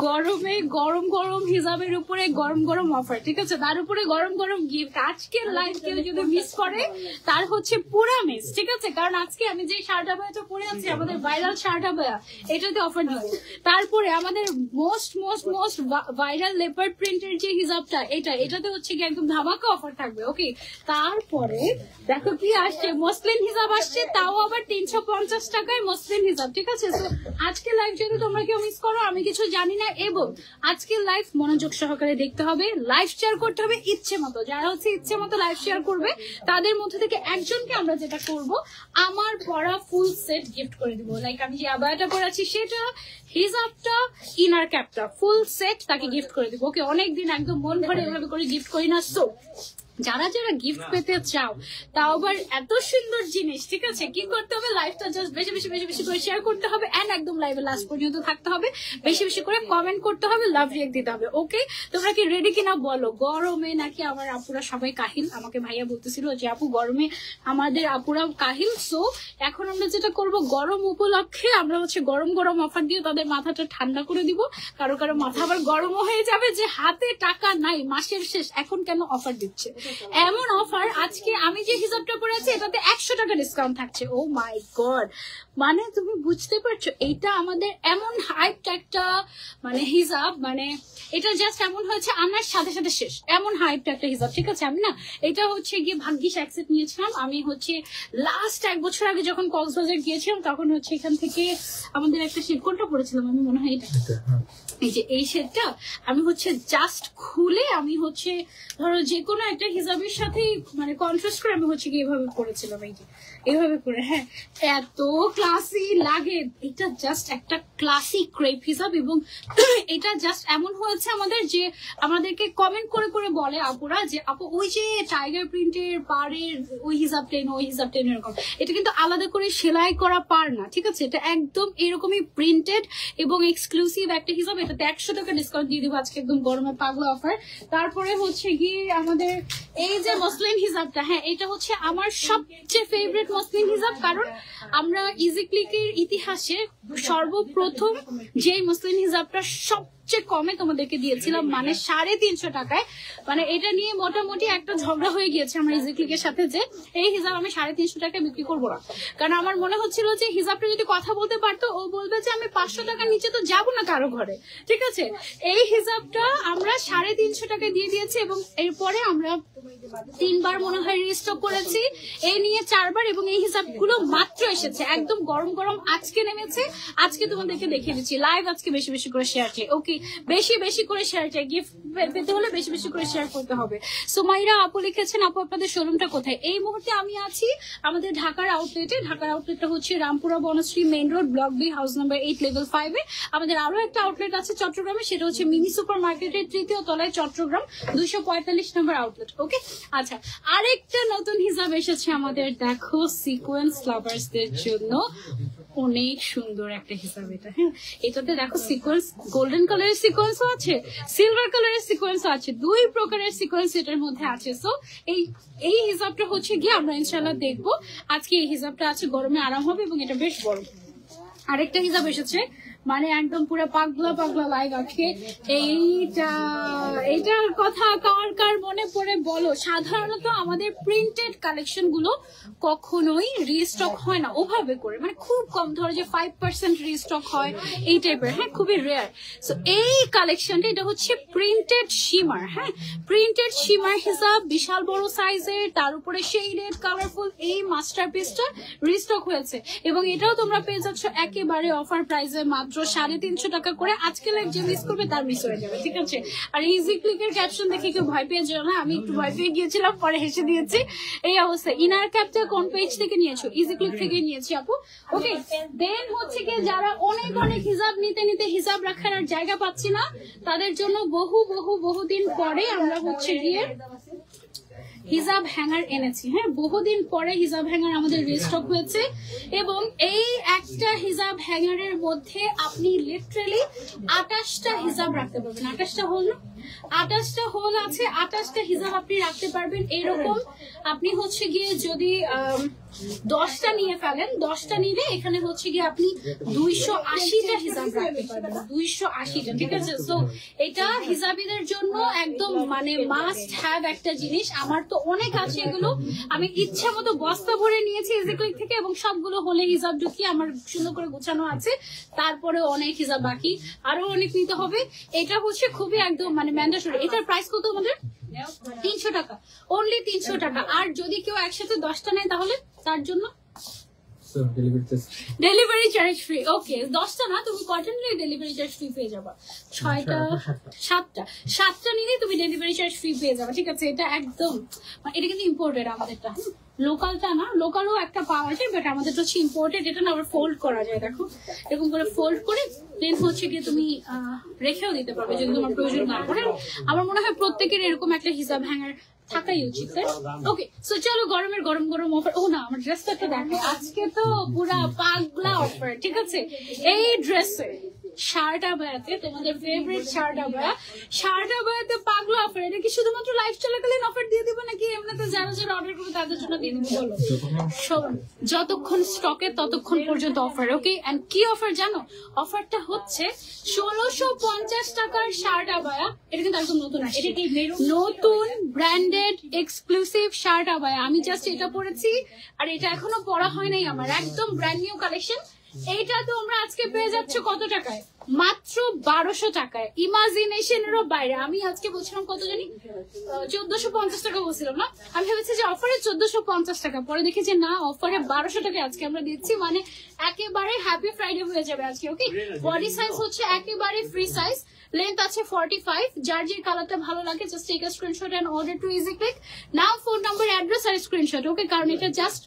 গরমে গরম গরম হিজাবের উপরে গরম গরম অফার, ঠিক আছে, তার উপরে গরম গরম গিফট। আজকের লাইভ কেউ যদি মিস করে তার হচ্ছে পুরা মিস, ঠিক আছে, কারণ আজকে আমি যে শার্ট আবায়াটা পরে আছি আমাদের ভাইরাল শার্ট আবায়া, এটাতে অফার দিব। তারপরে আমাদের most most most viral leopard প্রিন্টের যে হিজাবটা এটাতে হচ্ছে কি একদম ধামাকা অফার থাকবে। ওকে, তারপরে দেখো কি আসছে, মসলিন হিজাব আসছে, তাও আবার 350 টাকায় মসলিন হিজাব, ঠিক আছে। তো আজকে লাইভ যদি তোমরা কেউ মিস করো আমি কিছু জানি না, এবং আজকের লাইভ মনোযোগ সহকারে দেখতে হবে, লাইভ শেয়ার করতে হবে ইচ্ছে মতো। যারা হচ্ছে ইচ্ছে মতো লাইভ শেয়ার করবে তাদের মধ্যে থেকে একজনকে আমরা যেটা করব, আমার পরা ফুল সেট গিফট করে দিব। লাইক আমি যে আবায়াটা পরাচ্ছি সেটা, হিজাবটা, ইনার ক্যাপটা, ফুল সেট তাকে গিফট করে দিব। ওকে, অনেকদিন একদম মন ভরে এভাবে করে গিফট করি না। সো যারা যারা গিফট পেতে চাও, তাও আবার এত সুন্দর জিনিস, ঠিক আছে, কি করতে হবে, লাইভটা জাস্ট বেশি বেশি বেশি বেশি করে শেয়ার করতে হবে, এন্ড একদম লাইভে লাস্ট পর্যন্ত থাকতে হবে, বেশি বেশি করে কমেন্ট করতে হবে, লাভ রিয়েক্ট দিতে হবে। ওকে, তোমরা কি রেডি কিনা বলো? গরমে নাকি আমার আপুরা সবাই কাহিল, আমাকে ভাইয়া বলতেছিল যে আপু গরমে আমাদের আপুরা কাহিল। সো এখন আমরা যেটা করব, গরম উপলক্ষে আমরা হচ্ছে গরম গরম অফার দিয়ে তাদের মাথাটা ঠান্ডা করে দিব। কারো কারো মাথা আবার গরমও হয়ে যাবে যে হাতে টাকা নাই, মাসের শেষ, এখন কেন অফার দিচ্ছে। এমন অফার, আজকে আমি যে হিসাবটা পরে আছি এটাতে 100 টাকা ডিসকাউন্ট থাকছে। ও মাই গড, মানে তুমি বুঝতে পারছো, এটা আমাদের এমন হাইপ একটা মানে হিসাব, মানে এটা জাস্ট এমন হয়েছে আনার সাথে সাথে শেষ, এমন হাইপ একটা হিসাব, ঠিক আছে। আমি না এটা হচ্ছে গিয়ে ভাগ্যিস অ্যাকসেপ্ট নিয়েছিলাম। আমি হচ্ছে লাস্ট 1 বছর আগে যখন কক্সবাজার গিয়েছিলাম তখন হচ্ছে এখান থেকে আমাদের একটা শেড কোনটা পড়েছিলাম আমি, মনে হয় এটা, এই যে এই শেডটা আমি হচ্ছে জাস্ট খুলে আমি হচ্ছে ধরো যে কোনো একটা হিসাবের সাথে মানে কন্ট্রাস্ট করে আমি হচ্ছে গিয়ে এইভাবে পড়েছিলাম, এই যে এইভাবে করে। হ্যাঁ, এত ক্লাসি লাগে, এটা জাস্ট একটা ক্লাসি ক্রেপ হিসাব। এবং এটা জাস্ট এমন হয়েছে আমাদের যে আমাদেরকে কমেন্ট করে করে বলে আপুরা যে আপু ওই যে টাইগার প্রিন্টের পাড়ের ওই হিসাব টেন, ওই হিসাব টেন, এরকম। এটা কিন্তু আলাদা করে সেলাই করা পার না, ঠিক আছে, এটা একদম এরকমই প্রিন্টেড এবং এক্সক্লুসিভ একটা হিসাব। এটাতে 100 টাকা ডিসকাউন্ট দিয়ে দিব আজকে, একদম গরমে পাগলা অফার। তারপরে হচ্ছে গিয়ে আমাদের এই যে মসলিন হিসাবটা, হ্যাঁ এটা হচ্ছে আমার সবচেয়ে ফেভারিট মসলিন হিসাব, কারণ আমরা ইজি ক্লিকের ইতিহাসে সর্বপ্রথম যে মসলিন হিসাবটা সবচেয়ে কমে তোমাদেরকে দিয়েছিলাম, মানে 350 টাকায়। মানে এটা নিয়ে মোটামুটি একটা ঝগড়া হয়ে গিয়েছে আমার ইজি ক্লিকের সাথে যে এই হিসাব আমি 350 টাকায় বিক্রি করবো না, কারণ আমার মনে হচ্ছিল যে হিসাবটা যদি কথা বলতে পারতো ও বলবে যে আমি 500 টাকার নিচে তো যাবো না কারো ঘরে, ঠিক আছে। এই হিসাবটা আমরা 350 টাকায় দিয়ে দিয়েছি, এবং এরপরে আমরা 3 বার মনে হয় রিস্টক করেছি, এই নিয়ে 4 বার, এবং এই হিসাবগুলো মাত্র এসেছে একদম গরম গরম, আজকে নেমেছে, আজকে তোমাদেরকে দেখিয়ে দিচ্ছি লাইভ। আজকে বেশি বেশি করে শেয়ার চাই, ওকে, বেশি বেশি করে শেয়ার চাই, গিফট পেতে হলে বেশি বেশি করে শেয়ার করতে হবে। সুমাইরা আপু লিখেছেন আপু আপনাদের শোরুমটা কোথায়? এই মুহূর্তে আমি আছি আমাদের ঢাকার আউটলেটে। ঢাকার আউটলেটটা হচ্ছে Rampura Banasree main road, block B, house number 8, level 5 এ। আমাদের আরো একটা আউটলেট আছে চট্টগ্রামে, সেটা হচ্ছে মিনি সুপার মার্কেটের 3য় তলায়, চট্টগ্রাম 245 নম্বর আউটলেট। ওকে, আচ্ছা, আরেকটা নতুন হিসাব এসেছে আমাদের, দেখো সিকোয়েন্স লাভার্সদের জন্য অনেক সুন্দর একটা হিসাব এটা। হ্যাঁ, এটাতে দেখো সিকোয়েন্স, গোল্ডেন কালারের সিকোয়েন্সও আছে, সিলভার কালারের সিকোয়েন্সও আছে, 2 প্রকারের সিকোয়েন্স এটার মধ্যে আছে। সো এই হিসাবটা হচ্ছে গিয়ে আমরা ইনশাল্লাহ দেখবো। আজকে এই হিসাবটা আছে, গরমে আরাম হবে এবং এটা বেশ বড়। আরেকটা হিসাব এসেছে, মানে একদম পুরো পাগলা পাগলা লাইভ আজকে। এইটার কথা কার কার মনে পড়ে বলো? সাধারণত আমাদের প্রিন্টেড কালেকশন গুলো কখনোই রিস্টক হয় না ওভাবে করে, মানে খুব কম, ধরো যে 5% রিস্টক হয় এই টাইপের, হ্যাঁ খুবই রেয়ার। সো এই কালেকশনটা এটা হচ্ছে প্রিন্টেড শিমার, হ্যাঁ প্রিন্টেড শিমার হিসাব, বিশাল বড় সাইজের, তার উপরে শেডেড কালারফুল এই মাস্টারপিসটা রিস্টক হয়েছে, এবং এটাও তোমরা পেয়ে যাচ্ছ একেবারে অফার প্রাইসে মাত্র 350 টাকা করে। আজকে লাইভ যে মিস করবে তার মিস হয়ে যাবে, ঠিক আছে। আর ইজি ক্লিকের ক্যাপশন দেখে কেউ ভয় পেয়ে যাও না, আমি একটু ভয় পেয়ে গিয়েছিলাম, পরে হেসে দিয়েছি, এই অবস্থা। ইনার ক্যাপটা কোন পেজ থেকে নিয়েছো? ইজি ক্লিক থেকে নিয়েছি আপু। ওকে, দেন হচ্ছে কি যারা অনেক অনেক হিসাব নিতে নিতে হিসাব রাখার আর জায়গা পাচ্ছি না, তাদের জন্য বহু বহু বহুদিন পরে আমরা হচ্ছে গিয়ে হিজাব হ্যাঙ্গার এনেছি। হ্যাঁ, বহুদিন পরে হিজাব হ্যাঙ্গার আমাদের রিস্টক হয়েছে এবং এই একটা হিজাব হ্যাঙ্গারের মধ্যে আপনি লিটারালি 28টা হিজাব রাখতে পারবেন। 28টা হোল না, 28টা হোল আছে, 28টা হিজাব আপনি রাখতে পারবেন। এরকম আপনি হচ্ছে গিয়ে যদি 10টা নিয়ে ফেলেন, 10টা নিলে এখানে হচ্ছে গিয়ে আপনি 280টা হিজাব রাখতে পারবেন, 280টা। ঠিক আছে, সো এটা হিজাবিদের জন্য একদম মানে মাস্ট হ্যাভ একটা জিনিস। আমার তো অনেক আছে এগুলো, আমি ইচ্ছা মতো বস্তা ভরে নিয়েছি ইজিক্লিক থেকে এবং সবগুলো হলে হিজাব ঢুকিয়ে আমার সুন্দর করে গোছানো আছে। তারপরে অনেক হিজাব বাকি, আরো অনেক নিতে হবে। এটা হচ্ছে খুবই একদম মানে ম্যান্ডেটরি। এটার প্রাইস কত আমাদের? 300 টাকা, অনলি 300 টাকা। আর যদি কেউ একসাথে 10টা নেয় তাহলে তার জন্য ডেলিভারি চার্জ ফ্রি। ওকে, 10টা না, তুমি কয়টা নিলে ডেলিভারি চার্জ ফ্রি পেয়ে যাবা? 6টা 7টা নিলে তুমি ডেলিভারি চার্জ ফ্রি পেয়ে যাবে। ঠিক আছে, এটা একদম এটা কিন্তু ইম্পোর্টেড, আমাদেরটা লোকালটা না, লোকালও একটা পাওয়া যায় বাট আমাদের হচ্ছে ইম্পোর্টেড। এটা না আবার ফোল্ড করা যায়, দেখো এরকম করে ফোল্ড করে দেন হচ্ছে গিয়ে তুমি রেখেও দিতে পারবে যদি তোমার প্রয়োজন না পড়ে। আমার মনে হয় প্রত্যেকের এরকম একটা হিসাব হ্যাঙ্গার থাকাই উচিত। ওকে, সো চলো গরমের গরম গরম অফার। ও না, আমার ড্রেসটা একটা দেখে, আজকে তো পুরা পাগলা অফার। ঠিক আছে, এই ড্রেসে শার্ট আবায়াতে তোমাদের ফেভারিট শার্ট আবায়াতে পাগলা অফার। এটা কি শুধুমাত্র লাইভ চলাকালীন অফার দিয়ে দিবে নাকি এমনিতে যারা যারা অর্ডার করবে তাদের জন্য দিয়ে দিবে? বলো, যতক্ষণ স্টকে ততক্ষণ পর্যন্ত অফার। ওকে, এন্ড কি অফার জানো? অফারটা হচ্ছে 1650 টাকার শার্ট আবায়া। এটা কিন্তু একদম নতুন, এটা কি নতুন ব্র্যান্ডেড এক্সক্লুসিভ শার্ট আবায়া। আমি জাস্ট এটা পরেছি আর এটা এখনো পরা হয় নাই আমার, একদম ব্র্যান্ড নিউ কালেকশন। এইটা তোমরা আজকে পেয়ে যাচ্ছ কত টাকায়? মাত্র 1200 টাকায়, ইমাজিনেশনেরও বাইরে। আমি আজকে বলছিলাম কত জানি, 1450 টাকা বলছিলাম না? আমি ভেবেছি যে অফারে 1450 টাকা, পরে দেখি যে না, অফারে 1200 টাকা আজকে আমরা দিচ্ছি। মানে একেবারে হ্যাপি ফ্রাইডে হয়ে যাবে আজকে। ওকে, বডি সাইজ হচ্ছে একেবারে ফ্রি সাইজ, লেন্থ আছে 45। যার যে কালারটা ভালো লাগে just take a screenshot and order to easy click. নাম, ফোন নাম্বার, অ্যাড্রেস আর স্ক্রিনশট। ওকে, কারণ এটা জাস্ট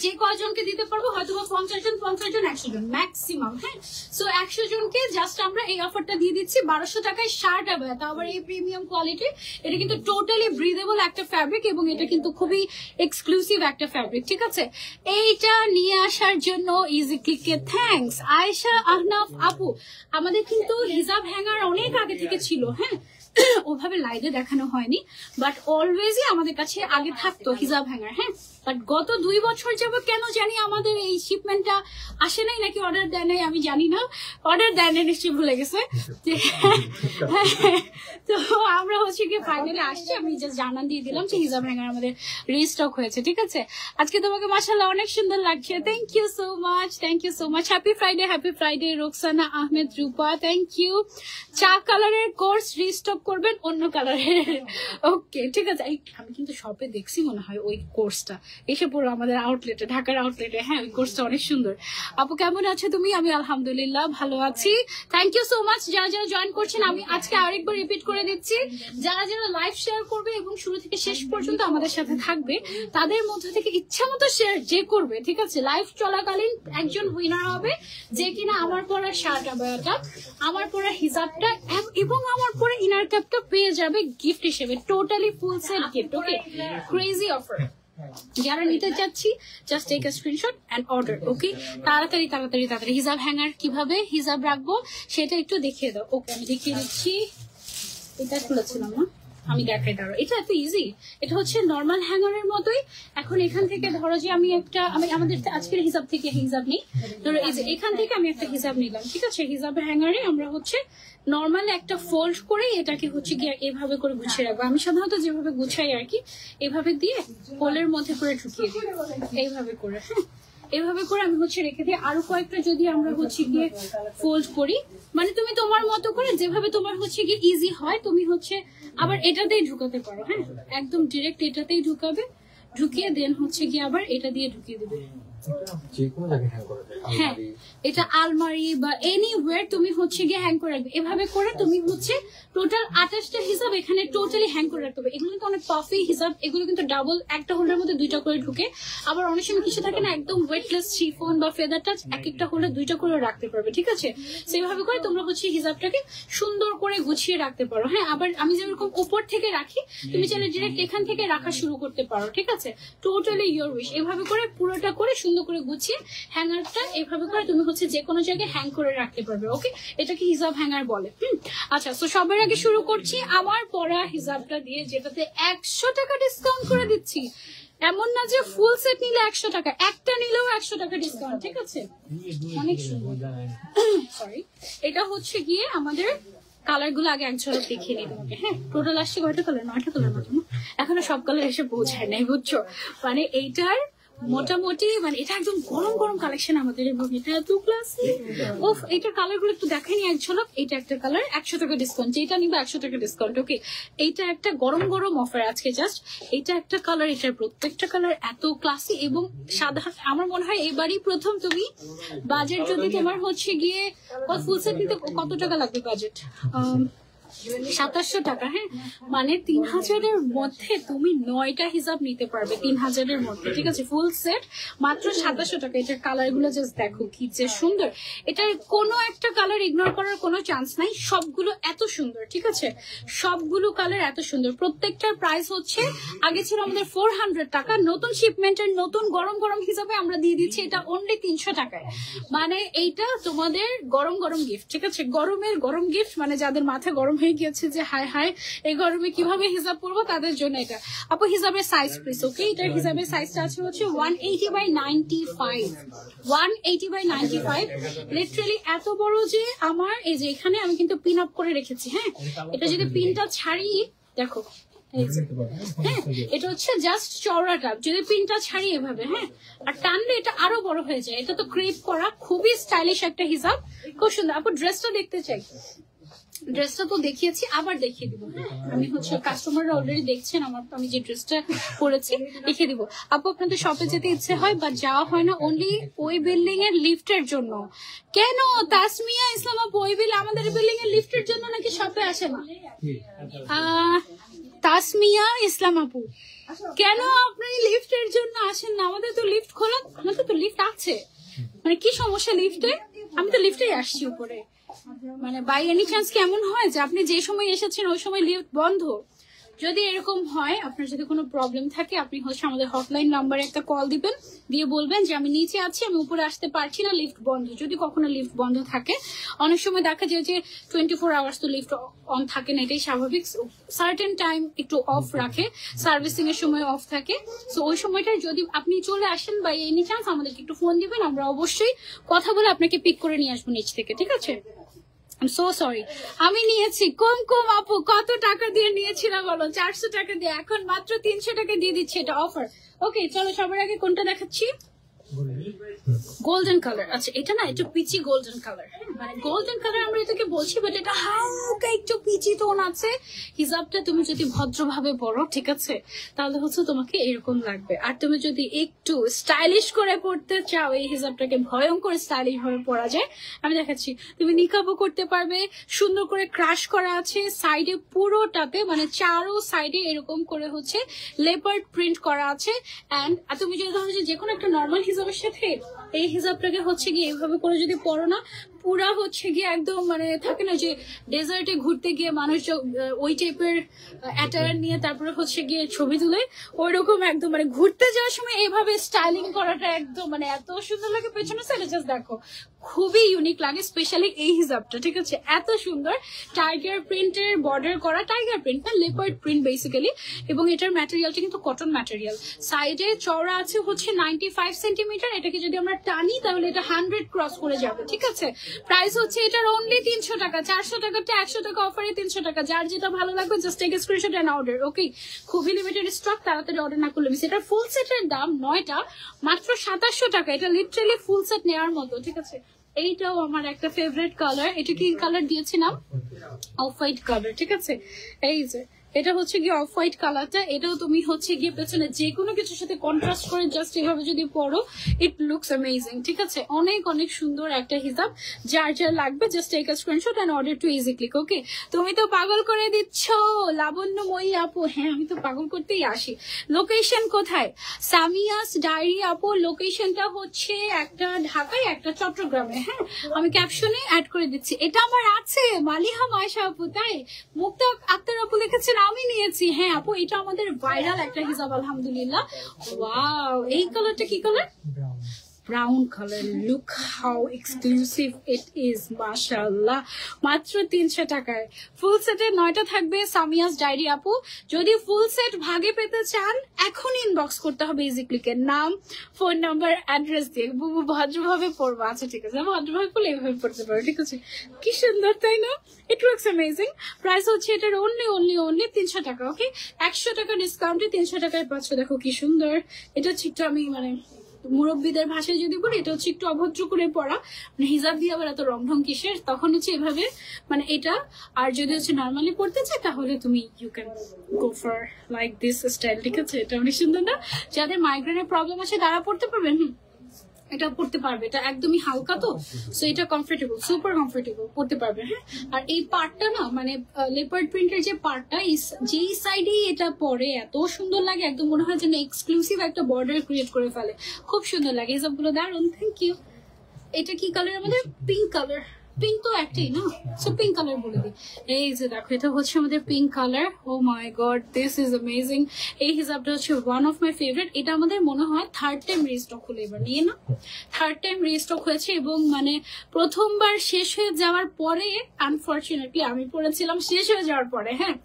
যে কয়জনকে দিতে পারবো হয়তো 50 জন 100 জন ম্যাক্সিমাম। হ্যাঁ, সো 100 জনকে জাস্ট আমরা এই অফারটা দিয়ে দিচ্ছি 1200 টাকায় শার্ট আবায়া, তাও আবার এই প্রিমিয়াম কোয়ালিটি। এটা কিন্তু টোটালি ব্রিদেবল একটা ফ্যাব্রিক এবং এটা কিন্তু খুবই এক্সক্লুসিভ একটা ফ্যাব্রিক। ঠিক আছে, এইটা নিয়ে আসার জন্য ইজিক্লিককে থ্যাঙ্কস। আয়েশা আহনাফ আপু, আমাদের কিন্তু হিজাব হ্যাঙ্গার অনেক আগে থেকে ছিল। হ্যাঁ, ওভাবে লাইভে দেখানো হয়নি বাট অলওয়েজই আমাদের কাছে আগে থাকতো হিজাব হ্যাঙ্গার। হ্যাঁ, বাট গত 2 বছর যাবত কেন জানি আমাদের এই শিপমেন্টটা আসে নাই, নাকি অর্ডার দেয় নাই আমি জানি না। অর্ডার দেয় নাই নিশ্চয়ই, ভুলে গেছে। তো আমরা হচ্ছে কি ফাইনালি আসছি, আমি জাস্ট জানান দিয়ে দিলাম যে হিজাব হ্যাঙ্গার আমাদের রিস্টক হয়েছে। ঠিক আছে, আজকে তোমাকে মাশাআল্লাহ অনেক সুন্দর লাগছে। Thank you so much, thank you so much. Happy Friday Roksana Ahmed Rupa, thank you. চা কালারের কোর্স রিস্টক করবেন অন্য কালারের। ওকে, ঠিক আছে। আমি কিন্তু শপে দেখছি মনে হয় ওই কোর্সটা, এসে পড়ো আমাদের আউটলেটে, ঢাকার আউটলেটে। হ্যাঁ, ওই কোর্সটা অনেক সুন্দর। আপু কেমন আছো তুমি? আমি আলহামদুলিল্লাহ ভালো আছি। থ্যাংক ইউ সো মাচ যারা যারা জয়েন করছেন। আমি আজকে আরেকবার রিপিট করে দিচ্ছি, যারা যারা লাইভ শেয়ার করবে এবং শুরু থেকে শেষ পর্যন্ত আমাদের সাথে থাকবে তাদের মধ্যে থেকে ইচ্ছা মতো শেয়ার যে করবে, ঠিক আছে, লাইভ চলাকালীন একজন উইনার হবে যে কিনা আমার পরা শার্ট আবায়াটা, আমার পরা হিজাবটা এবং আমার পরা ইনার ক্যাপটা পেয়ে যাবে গিফট হিসেবে, totally full set gift. Okay, crazy offer. যারা নিতে চাচ্ছি just take a screenshot and order. Okay, তাড়াতাড়ি তাড়াতাড়ি তাড়াতাড়ি। হিজাব হ্যাঙ্গার কিভাবে হিজাব রাখবো সেটা একটু দেখিয়ে দাও। ওকে, আমি দেখিয়ে দিচ্ছি। এটা খুলেছিলাম না, আমি দেখাই দাঁড়ো। এটা এত ইজি, এটা হচ্ছে নর্মাল হ্যাঙ্গারের মতোই। এখন এখান থেকে ধরো যে আমি আমাদের আজকের হিসাব থেকে হিসাব নিই, ধরো এই যে এখান থেকে আমি একটা হিসাব নিলাম। ঠিক আছে, হিসাবের হ্যাঙ্গারে আমরা হচ্ছে নর্মাল একটা ফোল্ড করে এটাকে হচ্ছে গিয়ে এভাবে করে গুছিয়ে রাখবো। আমি সাধারণত যেভাবে গুছাই আর কি, এভাবে দিয়ে হোলের মধ্যে করে ঢুকিয়ে দিই এইভাবে করে। হ্যাঁ, এভাবে করে আমি হচ্ছে রেখে দিই। আরো কয়েকটা যদি আমরা হচ্ছে গিয়ে ফোল্ড করি, মানে তুমি তোমার মতো করে যেভাবে তোমার হচ্ছে গিয়ে ইজি হয় তুমি হচ্ছে আবার এটাতেই ঢুকাতে পারো। হ্যাঁ, একদম ডিরেক্ট এটাতেই ঢুকাবে, ঢুকিয়ে দেন হচ্ছে গিয়ে আবার এটা দিয়ে ঢুকিয়ে দেবে। হ্যাঁ, এটা আলমারি বা এনিওয়্যার তুমি হচ্ছে গিয়ে হ্যাং করে রাখবে। এভাবে করে তুমি হচ্ছে টোটাল 28টা হিসাব এখানে টোটালি হ্যাং করে রাখতে হবে। এগুলো কিন্তু অনেক পাফি হিসাব, এগুলো কিন্তু ডাবল, একটা হোল্ডার মধ্যে 2টা করে ঢুকে। আবার অনেক সময় কিছু থাকে না একদম ওয়েটলেস শিফন বা ফেদার টাচ, এক একটা হোল্ডার 2টা করে রাখতে পারবে, ঠিক আছে? সেইভাবে করে তোমরা হচ্ছে হিসাবটাকে সুন্দর করে গুছিয়ে রাখতে পারো। হ্যাঁ, আবার আমি যেরকম উপর থেকে রাখি, তুমি চাইলে ডিরেক্ট এখান থেকে রাখা শুরু করতে পারো, ঠিক আছে? Totally your wish. এভাবে করে পুরোটা করে সুন্দর করে গুছিয়ে হ্যাঙ্গারটা এভাবে করে তুমি হচ্ছে যে কোনো জায়গায় হ্যাং করে রাখতে পারবে। ওকে, এটাকে হিজাব হ্যাঙ্গার বলে। আচ্ছা, তো সবার আগে শুরু করছি আমার পরা হিজাবটা দিয়ে, যেটাতে 100 টাকা ডিসকাউন্ট করে দিচ্ছি। এমন না যে ফুল সেট নিলে 100 টাকা, একটা নিলেও 100 টাকা ডিসকাউন্ট, ঠিক আছে? অনেক সুন্দর। সরি, এটা হচ্ছে গিয়ে আমাদের কালার গুলো আগে এক ঝলক দেখিয়ে নিই তোমাকে। হ্যাঁ, টোটাল আসছে কয়টা কালার? 9টা কালার মতো। এখনো সব কালার এসে পৌঁছায় নাই, বুঝছো? মানে এইটার মোটামুটি মানে এটা একদম গরম গরম কালেকশন আমাদের, এবং এটা এত ক্লাসি। ওফ, এইটার কালার গুলো একটু দেখাইনি এক ঝলক। এটা একটা কালার 100 টাকা ডিসকাউন্ট, যেটা নিবে 100 টাকা ডিসকাউন্ট। ওকে, এইটা একটা গরম গরম অফার আজকে জাস্ট। এটা একটা কালার, এটার প্রত্যেকটা কালার এত ক্লাসি এবং সাধারণ। আমার মনে হয় এবারই প্রথম তুমি বাজেট, যদি তোমার হচ্ছে গিয়ে ফুল সেট নিতে কত টাকা লাগবে বাজেট? 2700 টাকা। হ্যাঁ, মানে 3000-এর মধ্যে তুমি 9টা হিসাব নিতে পারবে 3000-এর মধ্যে, ঠিক আছে? ফুল সেট মাত্র 2700 টাকা। এটার কালার গুলো জাস্ট দেখো কি যে সুন্দর। এটার কোনো একটা কালার ইগনোর করার কোনো চান্স নাই, সবগুলো এত সুন্দর, ঠিক আছে? সবগুলো কালার এত সুন্দর। প্রত্যেকটার প্রাইস হচ্ছে, আগে ছিল আমাদের 400 টাকা, নতুন শিপমেন্টের নতুন গরম গরম হিসাবে আমরা দিয়ে দিচ্ছি এটা অনলি 300 টাকায়। মানে এইটা তোমাদের গরম গরম গিফট, ঠিক আছে? গরমের গরম গিফট, মানে যাদের মাথা গরম হয়ে গিয়েছে যে হাই হাই এই গরমে কিভাবে হিসাব পড়বো, তাদের জন্য এটা। আপু হিসাবের সাইজ প্লিজ। ওকে, এটার হিসাবের সাইজটা আছে হচ্ছে 180/95, 180/95। লিটারালি এত বড় যে আমার, এই যে এখানে আমি কিন্তু পিন আপ করে রেখেছি। হ্যাঁ, এটা যদি পিনটা ছাড়ি, দেখো হ্যাঁ, এটা হচ্ছে জাস্ট চওড়াটা, যদি পিনটা ছাড়ি এভাবে, হ্যাঁ, আর টানলে এটা আরো বড় হয়ে যায়। এটা তো ক্রেপ করা, খুবই স্টাইলিশ একটা হিসাব, খুব সুন্দর। আপু ড্রেসটা দেখতে চাই। ড্রেসটা তো দেখিয়েছি, আবার দেখিয়ে দিব। হ্যাঁ, আমি হচ্ছে কাস্টমাররা অলরেডি দেখছেন আমার, আমি যে ড্রেসটা পরেছি দেখিয়ে দিব। আপু আপনাদের শপে যেতে ইচ্ছে হয় বা যাওয়া হয় না অনলি ওই বিল্ডিং এর লিফটের জন্য? কেন তাসমিয়া ইসলাম আপু, ওই আমাদের বিল্ডিং এর লিফটের জন্য নাকি শপে আসে না? তাসমিয়া ইসলাম আপু, কেন আপনি লিফটের জন্য আসেন না? আমাদের তো লিফট খোলা, আমাদের তো লিফট আছে। মানে কি সমস্যা লিফটে? আমি তো লিফটেই আসছি উপরে। মানে বাই এনি চান্স কেমন হয় যে আপনি যে সময় এসেছেন ওই সময় লিফট বন্ধ? যদি এরকম হয়, আপনার যদি কোনো প্রবলেম থাকে, আপনি হচ্ছে আমাদের হটলাইন নাম্বারে একটা কল দিবেন, দিয়ে বলবেন যে আমি নিচে আছি, আমি উপরে আসতে পারছি না, লিফট বন্ধ। যদি কখনো লিফট বন্ধ থাকে, অনেক সময় দেখা যায় যে 24 আওয়ার্স তো লিফট অন থাকে না, এটাই স্বাভাবিক। সার্টেন টাইম একটু অফ রাখে, সার্ভিসিং এর সময় অফ থাকে। সো ওই সময়টায় যদি আপনি চলে আসেন বা এনি চান্স আমাদেরকে একটু ফোন দিবেন, আমরা অবশ্যই কথা বলে আপনাকে পিক করে নিয়ে আসবো নিচ থেকে, ঠিক আছে? সো সরি, আমি নিয়েছি কুমকুম আপু, কত টাকা দিয়ে নিয়েছিলাম বলো? 400 টাকা দিয়ে, এখন মাত্র 300 টাকা দিয়ে দিচ্ছি, এটা অফার। ওকে, চলো সবার আগে কোনটা দেখাচ্ছি? Golden colour. আচ্ছা, এটা না একটু পিচি গোল্ডেন কালার, মানে গোল্ডেন কালার আমরা এটাকে বলছি, বাট এটা হালকা একটু পিচি টোন আছে। হিজাবটা তুমি যদি ভদ্রভাবে পরো, ঠিক আছে, তাহলে হচ্ছে তোমাকে এরকম লাগবে। আর তুমি যদি একটু স্টাইলিশ করে পড়তে চাও, এই হিজাবটাকে ভয়ঙ্কর স্টাইলিশ ভাবে পরা যায়। আমি দেখাচ্ছি, তুমি নিকাবও করতে পারবে, সুন্দর করে ক্রাশ করা আছে সাইডে পুরোটাতে, মানে চারো সাইডে এরকম করে হচ্ছে লেপার্ড প্রিন্ট করা আছে। এন্ড তুমি যদি ধরো যে কোনো একটা নর্মাল হিজাবের সাথে এই হিজাবটাকে হচ্ছে গিয়ে এইভাবে করে যদি পরো না, পুরা হচ্ছে গিয়ে একদম মানে থাকে না যে ডেজার্টে ঘুরতে গিয়ে মানুষ ওই টাইপের অ্যাটায়ার নিয়ে তারপরে হচ্ছে গিয়ে ছবি তুলে, ওই রকম একদম মানে ঘুরতে যাওয়ার সময় এইভাবে স্টাইলিং করাটা একদম মানে এত সুন্দর লাগে। পেছনে সাইডে জাস্ট দেখো, খুবই ইউনিক লাগে, স্পেশালি এই হিজাবটা, ঠিক আছে? এত সুন্দর টাইগার প্রিন্টের বর্ডার করা, টাইগার প্রিন্ট না লেপার্ড প্রিন্ট বেসিক্যালি, এবং এটার ম্যাটেরিয়ালটা কিন্তু কটন ম্যাটেরিয়াল। সাইডে চওড়া আছে হচ্ছে 95 সেন্টিমিটার, এটাকে যদি আমরা টানি তাহলে এটা 100 ক্রস করে যাবে, ঠিক আছে? প্রাইস হচ্ছে এটার অনলি 300 টাকা, 400 টাকাটা 100 টাকা অফারে 300 টাকা। যার যেটা ভালো লাগবে just take screenshot and order. Okay, খুবই লিমিটেড স্টক, তাড়াতাড়ি অর্ডার না করলে মিস। এটা ফুল সেটের দাম 9টা মাত্র 2700 টাকা। এটা লিটারালি ফুল সেট নেওয়ার মতো, ঠিক আছে? এইটাও আমার একটা ফেভারিট কালার। এটা কি কালার দিয়েছিলাম? অফ হোয়াইট কালার, ঠিক আছে? এই যে এটা হচ্ছে গিয়ে অফ হোয়াইট কালারটা, এটাও তুমি হচ্ছে গিয়ে পেছনে যে কোনো কিছুর সাথে কন্ট্রাস্ট করে জাস্ট এভাবে যদি পরো, ইট লুকস অ্যামেজিং। ঠিক আছে, অনেক অনেক সুন্দর একটা হিজাব। যার যার লাগবে just take a screenshot and order to easy click. Okay, তুমি তো পাগল করে দিচ্ছ লাবণ্যময়ী আপু। হ্যাঁ, আমি তো পাগল করতেই আসি। লোকেশন কোথায়? সামিয়াস ডায়েরি আপু, লোকেশনটা হচ্ছে একটা ঢাকায়, একটা চট্টগ্রামে। হ্যাঁ, আমি ক্যাপশনে অ্যাড করে দিচ্ছি। এটা আমার আছে, মালিহা মায়েশা আপু। তাই মুক্তা আক্তার আপু লিখেছেন আমি নিয়েছি। হ্যাঁ আপু, এটা আমাদের ভাইরাল একটা হিসাব আলহামদুলিল্লাহ। ওয়াও, এই কালারটা কি colour? Brown colour. Look how exclusive it is, মাশাআল্লাহ। মাত্র 300 টাকায় ফুল সেটের 9টা থাকবে সামিয়াস ডায়েরি আপু। যদি ফুল সেট ভাগে পেতে চান এখন ইনবক্স করতে হবে ইজি ক্লিকের, নাম, ফোন নাম্বার, অ্যাড্রেস দিয়ে। বুবু ভদ্রভাবে পড়বো। আচ্ছা ঠিক আছে, ভদ্রভাবে পড়লে এইভাবে পড়তে পারো। ঠিক আছে, কি সুন্দর তাই না? It looks amazing. প্রাইস হচ্ছে এটার অনলি 300 টাকা। ওকে, 100 টাকা ডিসকাউন্টে 300 টাকায় পাচ্ছ। দেখো কি সুন্দর। এটা হচ্ছে একটু, আমি মানে মুরব্বীদের ভাষায় যদি বলি, এটা হচ্ছে একটু অভদ্র করে পড়া, মানে হিজাব দিয়ে আবার এত রং ঢং কিসের, তখন হচ্ছে এভাবে মানে এটা। আর যদি হচ্ছে নর্মালি পড়তে চাই তাহলে তুমি you can go for like this style. ঠিক আছে, এটা অনেক সুন্দর না? যাদের মাইগ্রেনের প্রবলেম আছে তারা পড়তে পারবেন। এটা পড়তে পারবে, এটা একদমই হালকা তো, সো এটা কমফোর্টেবল, সুপার কমফোর্টেবল, পড়তে পারবে। হ্যাঁ, আর এই পার্টটা না মানে লেপার্ড প্রিন্টের যে পার্টটা, যেই সাইডেই এটা পরে এত সুন্দর লাগে, একদম মনে হয় যেন এক্সক্লুসিভ একটা বর্ডার ক্রিয়েট করে ফেলে। খুব সুন্দর লাগে এই সবগুলো। দারুন, থ্যাংক ইউ। এটা কি কালার আমাদের? Pink colour. পিঙ্ক তো একটাই না, সো পিঙ্ক কালার বলে দিই। এই যে দেখো, এটা হচ্ছে আমাদের pink colour. Oh my god, this is amazing. এই হিসাবটা হচ্ছে ওয়ান অফ মাই ফেভারিট। এটা আমাদের মনে হয় 3rd টাইম রিস্টক হলো এবার নিয়ে, না 3rd টাইম রিস্টক হয়েছে। এবং মানে প্রথমবার শেষ হয়ে যাওয়ার পরে আনফর্চুনেটলি আমি পড়েছিলাম শেষ হয়ে যাওয়ার পরে। হ্যাঁ,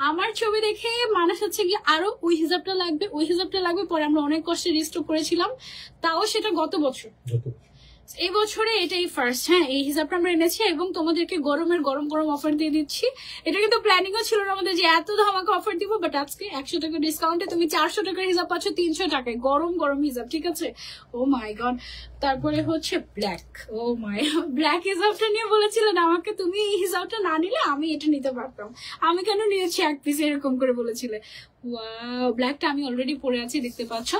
আমার ছবি দেখে মানুষ হচ্ছে কি আরো ওই হিসাবটা লাগবে, ওই হিসাবটা লাগবে, পরে আমরা অনেক কষ্টে রিস্টক করেছিলাম, তাও সেটা গত বছর। এই বছরে এটাই ফার্স্ট। হ্যাঁ, এই হিসাবটা আমরা এনেছি এবং তোমাদেরকে গরমের গরম গরম অফার দিয়ে দিচ্ছি। এটা কিন্তু প্ল্যানিংও ছিল না আমাদের যে এত ধামাকা অফার দিব, বাট আজকে 100 টাকা ডিসকাউন্টে তুমি 400 টাকার হিসাব পাচ্ছ 300 টাকায়, গরম গরম হিসাব। ঠিক আছে, ও মাই গড। তারপরে হচ্ছে ব্ল্যাক। ও মাই, ব্ল্যাক হিসাবটা নিয়ে বলেছিলেন আমাকে, তুমি এই হিসাবটা না নিলে আমি এটা নিতে পারতাম, আমি কেন নিয়েছি 1 পিস, এরকম করে বলেছিলে। ওয়াও, ব্ল্যাকটা আমি অলরেডি পরে আছি, দেখতে পাচ্ছ।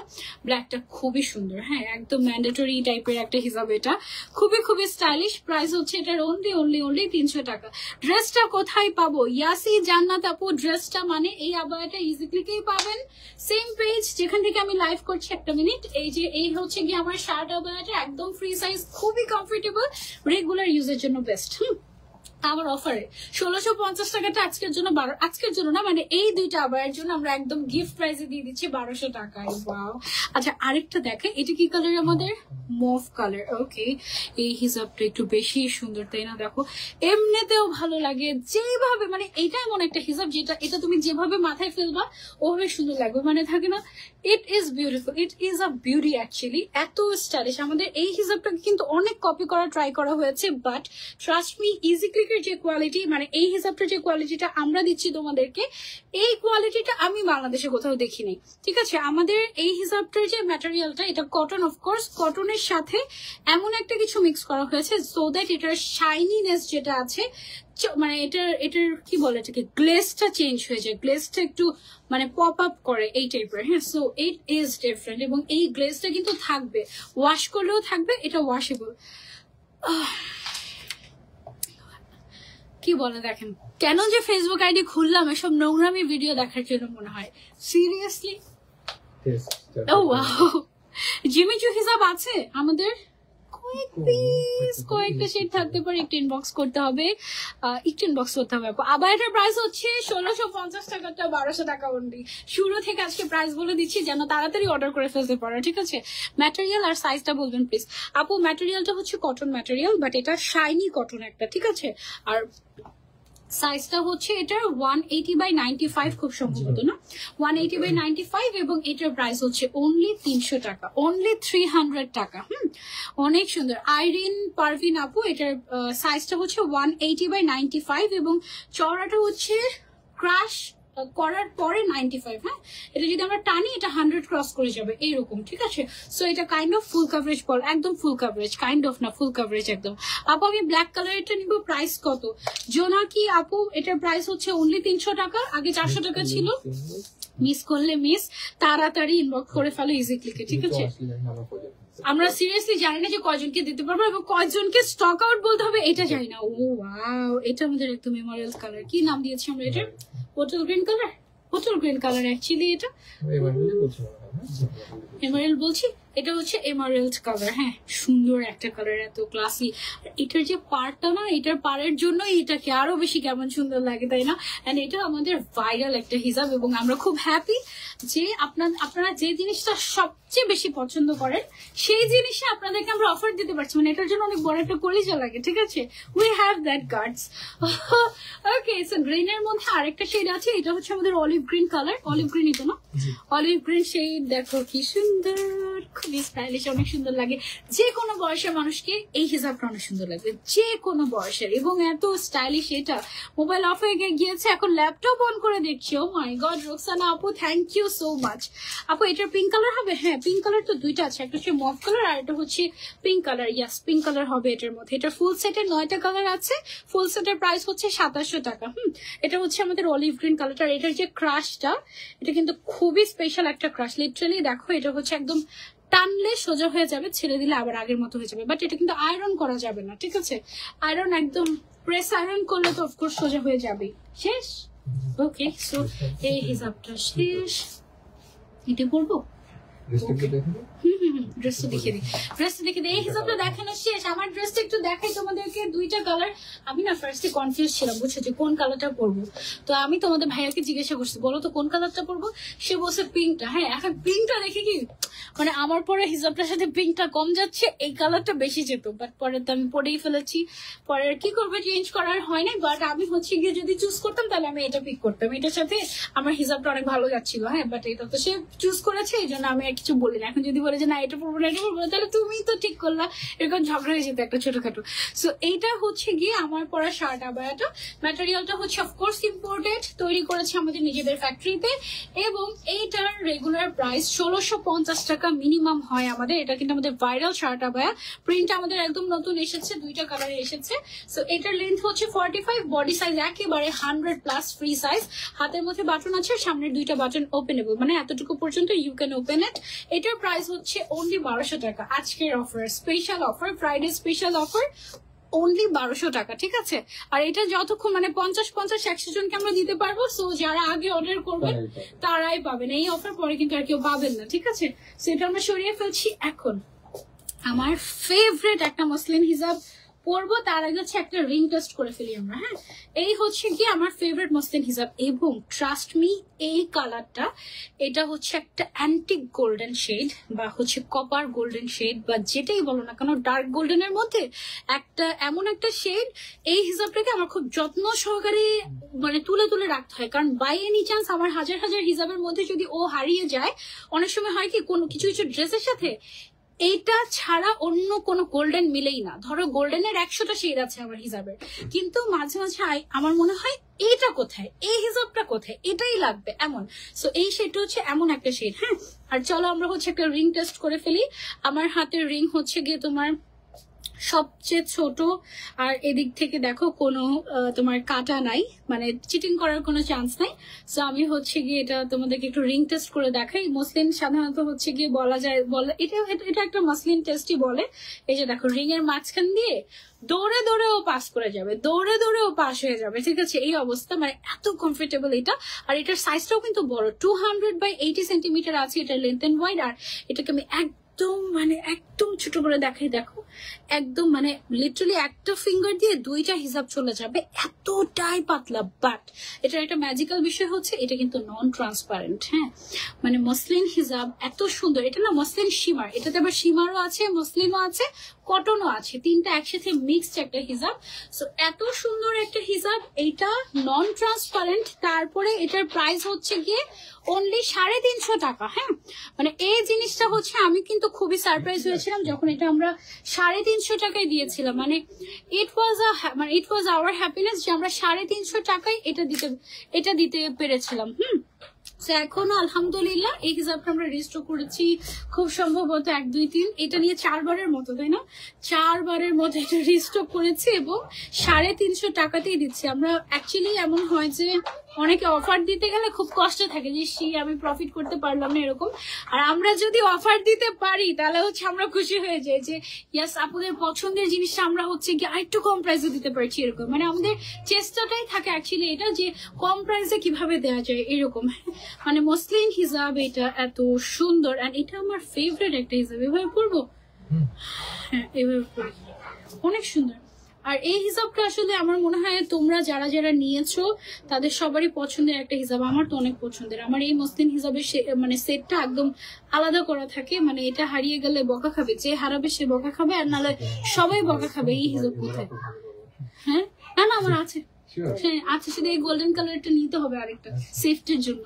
ব্ল্যাকটা খুবই সুন্দর। হ্যাঁ, একদম ম্যান্ডেটরি টাইপের একটা হিসাব, এটা খুবই খুবই স্টাইলিশ। প্রাইস হচ্ছে এটার অনলি 300 টাকা। ড্রেসটা কোথায় পাবো? ইয়াসি জান্নাত আপু, ড্রেসটা মানে এই আবায়াটা ইজি ক্লিকেই পাবেন। সেম পেজ যেখান থেকে আমি লাইভ করছি, একটা মিনিট। এই যে এই হচ্ছে গিয়ে আমার শার্ট আবায়াটা, একদম ফ্রি সাইজ, খুবই কমফোর্টেবল, রেগুলার ইউজের জন্য বেস্ট। আমার অফারে 1650 টাকাটা আজকের জন্য, আজকের জন্য না, মানে এই দুইটা আবায়ের জন্য আমরা একদম গিফট প্রাইসে দিয়ে দিচ্ছি 1200 টাকায়। ওয়াও। আচ্ছা, আরেকটা দেখে, এটা কি কালার আমাদের? Move colour. ওকে, এই হিসাবটা একটু বেশি সুন্দর তাই না? দেখো, এমনিতেও ভালো লাগে যেভাবে, মানে এটা এমন একটা হিসাব যেটা, এটা তুমি যেভাবে মাথায় ফেলবা ওভাবে সুন্দর লাগবে, মানে থাকে না, it is beautiful, it is a beauty actually. এত স্টাইলিশ। আমাদের এই হিসাবটাকে কিন্তু অনেক কপি করা ট্রাই করা হয়েছে, বাট ট্রাস্ট মি, ইজি ক্লিকের যে কোয়ালিটি, মানে এই হিসাবটার যে কোয়ালিটিটা আমরা দিচ্ছি তোমাদেরকে, এই কোয়ালিটিটা আমি বাংলাদেশে কোথাও দেখি নাই। ঠিক আছে, আমাদের এই হিসাবটার যে ম্যাটেরিয়ালটা, এটা কটন, অফকোর্স কটনের সাথে এমন একটা কিছু মিক্স করা হয়েছে সো দ্যাট এটার শাইনিনেস যেটা আছে, মানে এটার কি বলে, এটাকে গ্লেজটা চেঞ্জ হয়ে যায়, গ্লেজটা একটু মানে পপ আপ করে এই টাইপের। হ্যাঁ, সো ইট ইজ ডিফারেন্ট। এবং এই গ্লেজটা কিন্তু থাকবে, ওয়াশ করলেও থাকবে, এটা ওয়াশেবল। কি বলে দেখেন, কেন যে ফেসবুক আইডি খুললাম এসব নোংরামি ভিডিও দেখার জন্য মনে হয়, সিরিয়াসলি। ও ওয়াও, জিমিচু হিসাব আছে আমাদের, কয়েকটা শেড থাকতে পারে, একটু ইনবক্স করতে হবে, আবার এটার প্রাইস হচ্ছে 1650 টাকাটা 1200 টাকা অনলি। শুরু থেকে আজকে প্রাইস বলে দিচ্ছি যেন তাড়াতাড়ি অর্ডার করে ফেলতে পারো। ঠিক আছে, ম্যাটেরিয়াল আর সাইজটা বলবেন প্লিজ। আপু, ম্যাটেরিয়ালটা হচ্ছে কটন ম্যাটেরিয়াল, বাট এটা শাইনি কটন একটা। ঠিক আছে, আর সাইজটা হচ্ছে এটার 180/95, খুব সম্ভবত না, 180/95, এবং এটার প্রাইস হচ্ছে অনলি 300 টাকা, অনলি 300 টাকা। অনেক সুন্দর। আইরিন পারভিন আপু, এটার সাইজটা হচ্ছে 180/95 এবং চওড়াটা হচ্ছে ক্রাশ করার পরে 95, হ্যাঁ এটা যদি আমরা টানি এটা 100 ক্রস করে যাবে এইরকম, ঠিক আছে। সো এটা কাইন্ড অফ ফুল কাভারেজ বল, একদম ফুল কাভারেজ, কাইন্ড অফ না ফুল কাভারেজ একদম। আপু আমি ব্ল্যাক কালার এটা নিব, প্রাইস কত? জোনাকি আপু এটার প্রাইস হচ্ছে অনলি 300 টাকা, আগে 400 টাকা ছিল। মিস করলে মিস, তাড়াতাড়ি ইনবক্স করে ফেলো ইজি ক্লিকে, ঠিক আছে। আমরা সিরিয়াসলি জানি না যে কয়জনকে দিতে পারবো এবং কয়জনকে স্টক আউট বলতে হবে এটা জানি না। ও ওয়াও, এটা আমাদের একদম মেমোরিয়াল কালার, কি নাম দিয়েছি আমরা এটার? Hotel green colour, hotel green colour actually এটা এমারেল বলছি, এটা হচ্ছে এমারেল্ড কালার। হ্যাঁ সুন্দর একটা কালার, এত ক্লাসি। এটার যে পাড়টা না, এটার পাড়ের জন্য এটাকে আরো বেশি কেমন সুন্দর লাগে, তাই না? এন্ড এটা আমাদের ভাইরাল একটা হিসাব এবং আমরা খুব হ্যাপি যে আপনারা যে জিনিসটা সবচেয়ে বেশি পছন্দ করেন সেই জিনিসে আপনাদেরকে আমরা অফার দিতে পারছি, মানে এটার জন্য অনেক বড় একটা কলিজা লাগে, ঠিক আছে। We have that guards. Okay, so গ্রিনের মধ্যে আরেকটা শেড আছে, এটা হচ্ছে আমাদের olive green colour. Olive green এটা না, অলিভ গ্রিন শেড, দেখো কি সুন্দর, খুবই স্টাইলিশ, অনেক সুন্দর লাগে। যে কোনো বয়সের মানুষকে এই হিসাবটা অনেক সুন্দর লাগবে, যে কোনো বয়সের, এবং এত স্টাইলিশ। এটা মোবাইল অফ হয়ে গিয়েছে, এখন ল্যাপটপ অন করে দেখছি। ও মাই গড রোকসানা আপু, থ্যাংক ইউ সো মাচ। আপু এটার পিঙ্ক কালার হবে? হ্যাঁ পিঙ্ক কালার তো দুইটা আছে, একটা হচ্ছে মভ কালার আর একটা হচ্ছে পিঙ্ক কালার। ইয়াস পিঙ্ক কালার হবে এটার মধ্যে। এটা ফুল সেটের 9টা কালার আছে, ফুল সেটের প্রাইস হচ্ছে 2700 টাকা। এটা হচ্ছে আমাদের অলিভ গ্রিন কালারটা। এটার যে ক্রাশটা, এটা কিন্তু খুবই স্পেশাল একটা ক্রাশ। লিটারালি দেখো এটা হচ্ছে একদম টানলে সোজা হয়ে যাবে, ছেড়ে দিলে আবার আগের মতো হয়ে যাবে। বাট এটা কিন্তু আয়রন করা যাবে না, ঠিক আছে। আয়রন একদম প্রেস আয়রন করলে তো অফকোর্স সোজা হয়ে যাবে। শেষ? ওকে, সো এই হিসাবটা শেষ। এটা করবো, ড্রেসটা দেখে দিই, ড্রেসটা দেখে দিই। এই হিসাবটা দেখানো শেষ। আমার ড্রেসটা একটু দেখাই তোমাদেরকে, দুইটা কালার। আমি না ফার্স্টে কনফিউজ ছিলাম, বুঝছো, যে কোন কালারটা পরবো। তো আমি তোমাদের ভাইয়াকে জিজ্ঞাসা করছি, বলো তো কোন কালারটা পরবো। সে বলছে পিঙ্কটা। হ্যাঁ এখন পিঙ্কটা দেখে কি মানে আমার পরে হিসাবটার সাথে পিঙ্কটা কম যাচ্ছে, এই কালারটা বেশি যেত। বাট পরে তো আমি পরেই ফেলেছি, পরে আর কি করবো, চেঞ্জ করার হয় নাই। বাট আমি হচ্ছে গিয়ে যদি চুজ করতাম তাহলে আমি এটা পিক করতাম, এটার সাথে আমার হিসাবটা অনেক ভালো যাচ্ছিল। হ্যাঁ বাট এটা তো সে চুজ করেছে, এই জন্য আমি আর কিছু বলি না। এখন যদি বলে যে না এটা পড়বো না এটা পড়বো না, তাহলে তুমি তো ঠিক করলা, এরকম ঝগড়া হয়ে যেত একটা ছোটখাটো। সো এইটা হচ্ছে গিয়ে আমার পরা শার্ট আবায়াটা। ম্যাটেরিয়ালটা হচ্ছে অফকোর্স ইম্পোর্টেড, তৈরি করেছে আমাদের নিজেদের ফ্যাক্টরিতে, এবং এইটার রেগুলার প্রাইস 1650 টাকা মিনিমাম হয় আমাদের। এটা কিন্তু আমাদের ভাইরাল শার্ট আবায়া। প্রিন্ট আমাদের একদম নতুন এসেছে, দুইটা কালারে এসেছে। সো এটার লেন্থ হচ্ছে 45, বডি সাইজ একেবারে 100+ ফ্রি সাইজ। হাতের মধ্যে বাটন আছে, সামনের দুইটা বাটন ওপেনেবল, মানে এতটুকু পর্যন্ত ইউ ক্যান ওপেন ইট। এটার প্রাইস হচ্ছে অনলি 1200 টাকা। আজকের offer, special offer, Friday special offer, only 1200 টাকা, ঠিক আছে। আর এটা যতক্ষণ মানে 50-100 জনকে আমরা দিতে পারবো। সো যারা আগে অর্ডার করবেন তারাই পাবেন এই অফার, পরে কিন্তু আর কেউ পাবেন না, ঠিক আছে। সো এটা আমরা সরিয়ে ফেলছি। এখন আমার ফেভারিট একটা মসলিন হিজাব পরবো, তার আগে হচ্ছে একটা রিং টেস্ট করে ফেলি আমরা। হ্যাঁ এই হচ্ছে কি আমার ফেভারিট মসলিন হিজাব, এবং ট্রাস্ট মি এই কালারটা, এটা হচ্ছে একটা অ্যান্টিক গোল্ডেন শেড বা হচ্ছে কপার গোল্ডেন শেড বা যেটাই বলো না কেন, ডার্ক গোল্ডেনের মধ্যে একটা এমন একটা শেড। এই হিসাবটাকে আমার খুব যত্ন সহকারে মানে তুলে তুলে রাখতে হয়, কারণ বাই এনি চান্স আমার হাজার হাজার হিসাবের মধ্যে যদি ও হারিয়ে যায়, অনেক সময় হয় কি কোনো কিছু কিছু ড্রেসের সাথে এইটা ছাড়া অন্য কোনো গোল্ডেন মিলেই না। ধরো গোল্ডেনের 100টা শেড আছে আমার হিসাবের, কিন্তু মাঝে মাঝে আমার মনে হয় এইটা কোথায়, এই হিসাবটা কোথায়, এটাই লাগবে এমন। সো এই শেডটা হচ্ছে এমন একটা শেড। হ্যাঁ আর চলো আমরা হচ্ছে একটা রিং টেস্ট করে ফেলি। আমার হাতের রিং হচ্ছে গিয়ে তোমার সবচেয়ে ছোট, আর এদিক থেকে দেখো কোনো তোমার কাটা নাই, মানে চিটিং করার কোনো চান্স নাই। সো আমি হচ্ছে গিয়ে এটা তোমাদেরকে একটু রিং টেস্ট করে দেখাই। মসলিন সাধারণত হচ্ছে গিয়ে বলা যায়, বলে এটা একটা মসলিন টেস্টই বলে। এই যে দেখো রিং এর মাঝখান দিয়ে দৌড়ে দৌড়ে ও পাস করে যাবে, দৌড়ে দৌড়ে ও পাস হয়ে যাবে, ঠিক আছে। এই অবস্থা, মানে এত কমফোর্টেবল এটা। আর এটার সাইজটাও কিন্তু বড়, 200/80 সেন্টিমিটার আছে এটার লেন্থ এন্ড ওয়াইড। আর এটাকে আমি একদম ছোট করে দেখাই, দেখো একদম মানে লিটারালি একটা ফিঙ্গার দিয়ে দুইটা হিসাব চলে যাবে, এতটাই পাতলা। বাট এটার একটা ম্যাজিক্যাল বিষয় হচ্ছে এটা কিন্তু নন ট্রান্সপারেন্ট। হ্যাঁ মানে মসলিন হিজাব এত সুন্দর, এটা না মসলিন শিমার, এটাতে আবার শিমারও আছে, মসলিনও আছে, কটনও আছে, তিনটা একসাথে মিক্সড একটা হিজাব। সো এত সুন্দর একটা হিজাব, এইটা নন ট্রান্সপারেন্ট, তারপরে এটার প্রাইস হচ্ছে গিয়ে অনলি 350 টাকা। হ্যাঁ, মানে এই জিনিসটা হচ্ছে আমি কিন্তু খুবই সারপ্রাইজ হয়েছিলাম যখন এটা আমরা 350 টাকায় দিয়েছিলাম। মানে ইট ওয়াজ আওয়ার হ্যাপিনেস যে আমরা 350 টাকায় এটা দিতে পেরেছিলাম। এখনো আলহামদুলিল্লাহ এই হিসাবটা আমরা রেজিস্টার করেছি খুব সম্ভবত 1 2 3 এটা নিয়ে 4 বারের মতো, তাই না? 4 বারের মতো এটা রেজিস্টার করেছি এবং 350 টাকাতেই দিচ্ছি আমরা। অ্যাকচুয়ালি এমন হয় যে অনেকে অফার দিতে গেলে খুব কষ্ট থাকে যে আমি প্রফিট করতে পারলাম না এরকম, আর আমরা যদি অফার দিতে পারি তাহলে হচ্ছে আমরা খুশি হয়ে যাই যে ইয়াস আপনাদের পছন্দের জিনিসটা আমরা হচ্ছে কি আরেকটু কম প্রাইসে দিতে পারছি এরকম। মানে আমাদের চেষ্টাটাই থাকে অ্যাকচুয়ালি এটা যে কম প্রাইসে কিভাবে দেওয়া যায় এরকম। মানে মসলিন হিজাব এটা এত সুন্দর, আর এটা আমার ফেভারিট একটা হিজাব। এভাবে পরবো, হ্যাঁ এভাবে পরি, অনেক সুন্দর। আর এই হিসাবটা আসলে আমার মনে হয় তোমরা যারা যারা নিয়েছো তাদের সবারই পছন্দের একটা হিসাব। আমার তো অনেক পছন্দের। আমার এই মসলিন হিসাবের মানে সেটটা একদম আলাদা করা থাকে। মানে এটা হারিয়ে গেলে বকা খাবে, যে হারাবে সে বকা খাবে, আর নাহলে সবাই বকা খাবে এই হিসাব কোথায়। হ্যাঁ না না আমার আছে, হ্যাঁ আচ্ছা, শুধু এই গোল্ডেন কালারটা নিতে হবে আরেকটা সেফটির জন্য।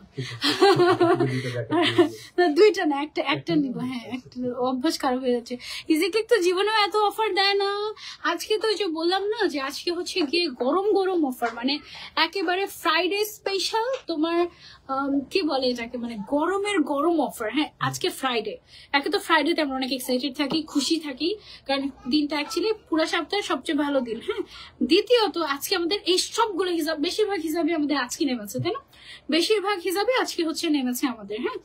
দুইটা না, একটা নিবো। হ্যাঁ একটা অভ্যাস খারাপ হয়ে যাচ্ছে। ইজিক্লিক তো জীবনেও এত অফার দেয় না। আজকে তো যে বললাম না যে আজকে হচ্ছে গিয়ে গরম গরম অফার, মানে একেবারে ফ্রাইডে স্পেশাল তোমার কি বলে এটাকে, মানে গরমের গরম অফার। হ্যাঁ আজকে ফ্রাইডে, একে তো ফ্রাইডেতে আমরা অনেক এক্সাইটেড থাকি, খুশি থাকি, কারণ দিনটা অ্যাকচুয়ালি পুরো সপ্তাহের সবচেয়ে ভালো দিন। হ্যাঁ দ্বিতীয়ত আজকে আমাদের এই সবগুলো হিসাব, বেশিরভাগ হিসাবে আমাদের আজকে নেমেছে, তাই না? বেশিরভাগ হিসাবে আজকে হচ্ছে নেমেছে আমাদের। হ্যাঁ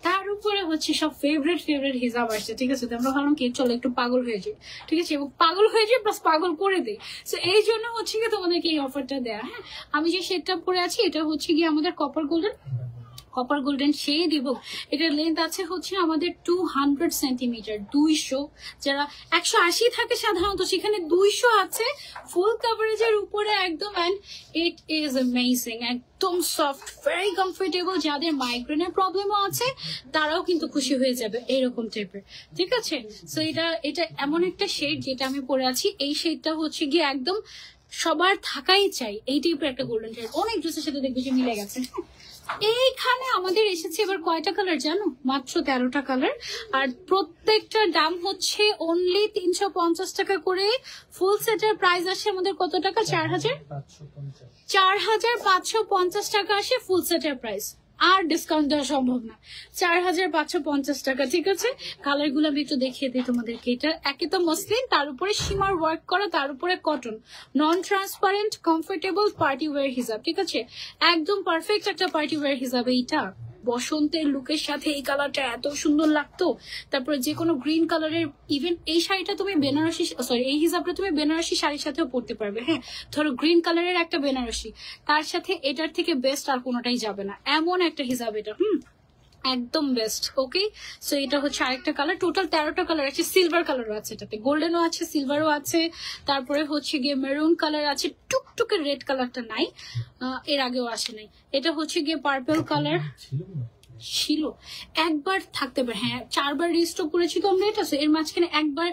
তার উপরে হচ্ছে সব ফেভারিট হিসাব আসছে, ঠিক আছে? তো আমরা ভাবলাম কি চলো একটু পাগল হয়ে যাই, ঠিক আছে? এবং পাগল হয়ে যাই প্লাস পাগল করে দিই। তো এই জন্য হচ্ছে গিয়ে তোমাদেরকে এই অফারটা দেয়া। হ্যাঁ আমি যে শেডটা পরে আছি এটা হচ্ছে গিয়ে আমাদের কপার গোল্ডেন শেড, এবং এটার লেন্থ আছে হচ্ছে আমাদের 200 সেন্টিমিটার। 200, যারা 180 থাকে সাধারণত সেখানে 200 আছে ফুল কভারেজের উপরে একদম। অ্যান্ড ইট ইজ অ্যামেজিং, একদম সফট, ভেরি কমফোর্টেবল। যাদের মাইগ্রেনের প্রবলেমও আছে তারাও কিন্তু খুশি হয়ে যাবে এইরকম টাইপের, ঠিক আছে? সো এটা এমন একটা শেড যেটা আমি পরে আছি, এই শেডটা হচ্ছে গিয়ে একদম সবার থাকাই চাই এই টাইপের একটা গোল্ডেন শেড। অনেক ড্রেসের সাথে দেখবে যে মিলে গেছে। এইখানে আমাদের এসেছে এবার কয়টা কালার জানো? মাত্র 13টা কালার, আর প্রত্যেকটার দাম হচ্ছে অনলি 350 টাকা করে। ফুল সেটের প্রাইস আসে আমাদের কত টাকা? 4550 টাকা আসে ফুল সেটের প্রাইস। আর ডিসকাউন্ট দেওয়া সম্ভব না, 4550 টাকা, ঠিক আছে? কালার গুলো আমি একটু দেখিয়ে দিই তোমাদেরকে। এটা একে তো মসলিন, তার উপরে সীমার ওয়ার্ক করা, তার উপরে কটন, নন ট্রান্সপারেন্ট, কমফোর্টেবল পার্টি ওয়্যার হিসাব, ঠিক আছে? একদম পারফেক্ট একটা পার্টি ওয়্যার হিসাব। এইটা বসন্তের লুকের সাথে এই কালারটা এত সুন্দর লাগতো। তারপরে যে কোনো গ্রিন কালারের, ইভেন এই শাড়িটা তুমি বেনারসি, সরি এই হিসাবটা তুমি বেনারসি শাড়ির সাথেও পরতে পারবে। হ্যাঁ ধরো গ্রিন কালারের একটা বেনারসি, তার সাথে এটার থেকে বেস্ট আর কোনোটাই যাবে না, এমন একটা হিসাব এটা। একদম বেস্ট। ওকে, সো এটা হচ্ছে আরেকটা কালার। টোটাল 13টা কালার আছে। সিলভার কালারও আছে, এটাতে গোল্ডেনও আছে, সিলভারও আছে, তারপরে হচ্ছে গিয়ে মেরুন কালার আছে, টুকটুকে রেড কালারটা নাই, এর আগেও আসে নাই। এটা হচ্ছে গিয়ে পার্পল কালার ছিল, একবার থাকতে পারে। হ্যাঁ 4 বার রিস্টক করেছি তো আমরা এটা, এর মাঝখানে একবার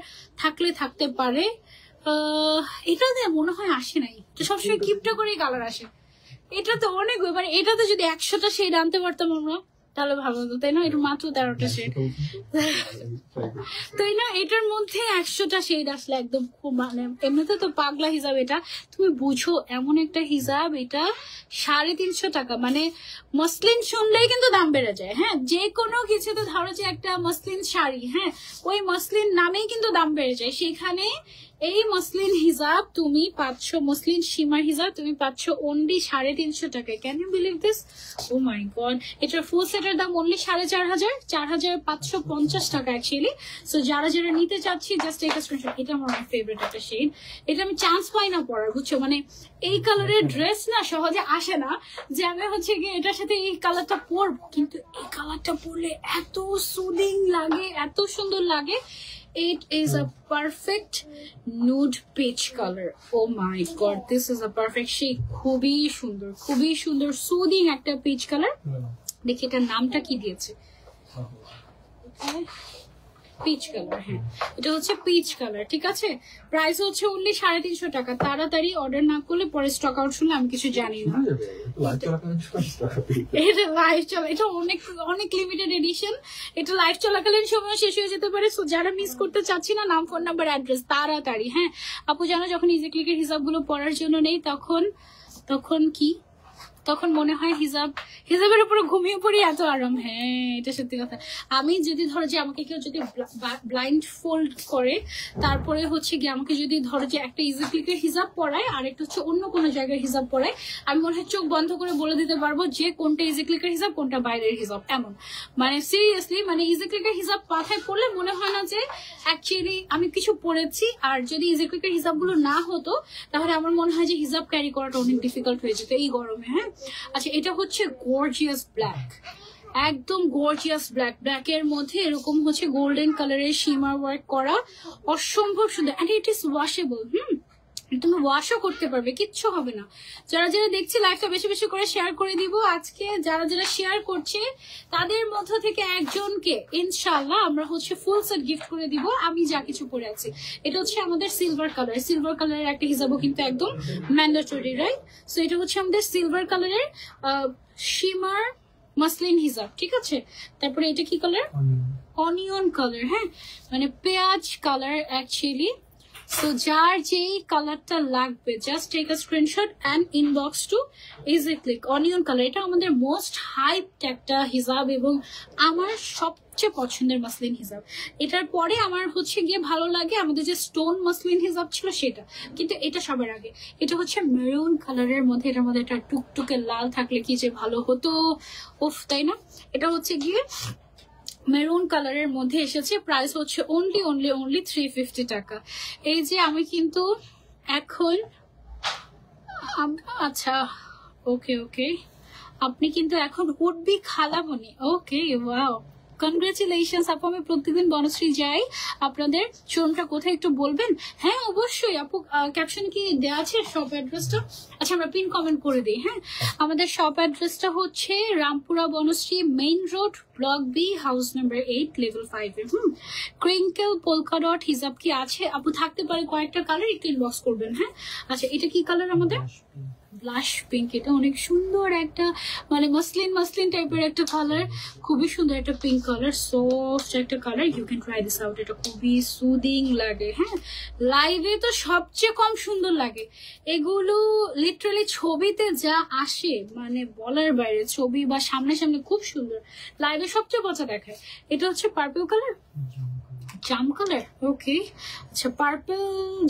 থাকতে পারে। এটা দিয়ে মনে হয় আসে নাই, তো সবসময় কিপটা করে কালার আসে। এটা তো অনেক, মানে এটাতে যদি 100টা শেড আনতে পারতাম আমরা তাহলে ভালো হতো, তাই না? এটা মাত্র 13টা শেড, তাই না? এটার মধ্যে 100টা শেড আসলে একদম খুব, মানে এমনিতে তো পাগলা হিসাব এটা, তুমি বুঝো এমন একটা হিসাব। এটা 350 টাকা, মানে মসলিন শুনলেই কিন্তু দাম বেড়ে যায়। হ্যাঁ যে কোনো কিছুতে ধরো যে একটা মসলিন শাড়ি, হ্যাঁ ওই মসলিন নামেই কিন্তু দাম বেড়ে যায়। সেখানে এই মসলিন হিজাব তুমি পাচ্ছ, মসলিন সীমার হিজাব তুমি পাচ্ছ অনলি 350 টাকায়। Can you believe this? Oh my god, এটার ফুল সেটের দাম অনলি 4550 টাকা অ্যাকচুয়ালি। সো যারা যারা নিতে চাচ্ছি জাস্ট একটা স্ক্রিনশট। এটা আমার ফেভারিট একটা শেড, এটা আমি চান্স পাই না পরার, বুঝছো? মানে এই কালারের ড্রেস না সহজে আসে না যে আমি হচ্ছে গিয়ে এটার সাথে এই কালারটা পরবো, কিন্তু এই কালারটা পরলে এত সুদিং লাগে, এত সুন্দর লাগে। It is a perfect nude peach color. Oh my god, this is a perfect shade. খুবই সুন্দর সুদিং একটা পিচ কালার। দেখি এটার নামটা কি দিয়েছে। পিচ কালার, হ্যাঁ এটা হচ্ছে পিচ কালার, ঠিক আছে। প্রাইস হচ্ছে অনলি 350 টাকা। তাড়াতাড়ি অর্ডার না করলে পরে স্টক আউট শুনলে আমি কিছু জানি না। এটা লাইভ চলা, এটা অনেক অনেক লিমিটেড এডিশন, এটা লাইভ চলাকালীন সময় শেষ হয়ে যেতে পারে। সো যারা মিস করতে চাচ্ছি না, নাম, ফোন নাম্বার, অ্যাড্রেস তাড়াতাড়ি। হ্যাঁ আপু জানো যখন ইজি ক্লিকের হিসাব গুলো পড়ার জন্য নেই তখন কি, তখন মনে হয় হিজাবের উপরে ঘুমিয়ে পড়ি, এত আরাম। হ্যাঁ এটা সত্যি কথা। আমি যদি ধরো যে আমাকে কেউ যদি ব্লাইন্ড ফোল্ড করে, তারপরে হচ্ছে গিয়ে আমাকে যদি ধরো যে একটা ইজি ক্লিকের হিজাব পড়ায় আর একটা হচ্ছে অন্য কোনো জায়গায় হিজাব পড়ায়, আমি মনে হয় চোখ বন্ধ করে বলে দিতে পারবো যে কোনটা ইজি ক্লিকের হিসাব কোনটা বাইরের হিসাব। এমন মানে সিরিয়াসলি, মানে ইজি ক্লিকের হিসাব মাথায় পড়লে মনে হয় না যে অ্যাকচুয়ালি আমি কিছু পড়েছি। আর যদি ইজি ক্লিকের হিসাবগুলো না হতো তাহলে আমার মনে হয় যে হিজাব ক্যারি করাটা অনেক ডিফিকাল্ট হয়ে যেত এই গরমে। হ্যাঁ আচ্ছা, এটা হচ্ছে গর্জিয়াস ব্ল্যাক, একদম গর্জিয়াস ব্ল্যাক। ব্ল্যাকের মধ্যে এরকম হচ্ছে গোল্ডেন কালারের শিমার ওয়ার্ক করা, অসম্ভব সুন্দর। And it is washable. তুমি ওয়াশও করতে পারবে, কিচ্ছু হবে না। যারা যারা দেখছি লাইভটা বেশি বেশি করে শেয়ার করে দিব। আজকে যারা যারা শেয়ার করছে তাদের মধ্য থেকে একজনকে ইনশাআল্লাহ আমরা হচ্ছে ফুল সেট গিফট করে দিব। আমি যা কিছু পরে আছি, এটা হচ্ছে আমাদের সিলভার কালার, সিলভার কালারের একটা হিসাবও কিন্তু একদম ম্যান্ডেটরি, রাইট? সো এটা হচ্ছে আমাদের সিলভার কালারের শিমার মাসলিন হিজাব, ঠিক আছে। তারপরে এটা কি কালার? অনিয়ন কালার, হ্যাঁ মানে পেঁয়াজ কালার অ্যাকচুয়ালি। সো যার যেই কালারটা লাগবে just take a screenshot and inbox to easy Click. Onion colour, এটা আমাদের মোস্ট হাইপড একটা হিজাব এবং আমার সবচেয়ে পছন্দের মাসলিন হিজাব। এটার পরে আমার হচ্ছে গিয়ে ভালো লাগে আমাদের যে স্টোন মাসলিন হিজাব ছিল সেটা, কিন্তু এটা সবার আগে। এটা হচ্ছে মেরুন কালারের মধ্যে, এটার মধ্যে একটা টুকটুকে লাল থাকলে কি যে ভালো হতো, উফ তাই না? এটা হচ্ছে গিয়ে মেরুন কালারের মধ্যে এসেছে। প্রাইস হচ্ছে অনলি 350 টাকা। এই যে আমি কিন্তু এখন আচ্ছা ওকে আপনি কিন্তু এখন উঠবি খালামণি। ওকে ওয়াও, কনগ্রাচুলেশনস আপু। আমি প্রত্যেকদিন বনশ্রী যাই, আপনাদের শোরুমটা কোথায় একটু বলবেন? হ্যাঁ অবশ্যই আপু, ক্যাপশন কি দেওয়া আছে শপ অ্যাড্রেসটা? আচ্ছা আমরা পিন কমেন্ট করে দিই। হ্যাঁ আমাদের শপ অ্যাড্রেসটা হচ্ছে Rampura Banasree main road, block B, house number 8, level 5 এ। ক্রিঙ্কেল পোলকা ডট হিজাব কি আছে আপু? থাকতে পারে কয়েকটা কালার, একটু ইনবক্স করবেন। হ্যাঁ আচ্ছা, এটা কি কালার আমাদের? Blush pink. এটা অনেক সুন্দর একটা মানে মাসলিন টাইপের একটা কালার, খুবই সুন্দর একটা পিঙ্ক কালার, সফট একটা colour. You can try this out, এটা খুবই সুদিং লাগে। হ্যাঁ লাইভে তো সবচেয়ে কম সুন্দর লাগে এগুলো, লিটারালি ছবিতে যা আসে মানে বলার বাইরে, ছবি বা সামনে খুব সুন্দর, লাইভে সবচেয়ে পচা দেখায়। এটা হচ্ছে পার্পল কালার, জাম কালার। ওকে আচ্ছা, পার্পল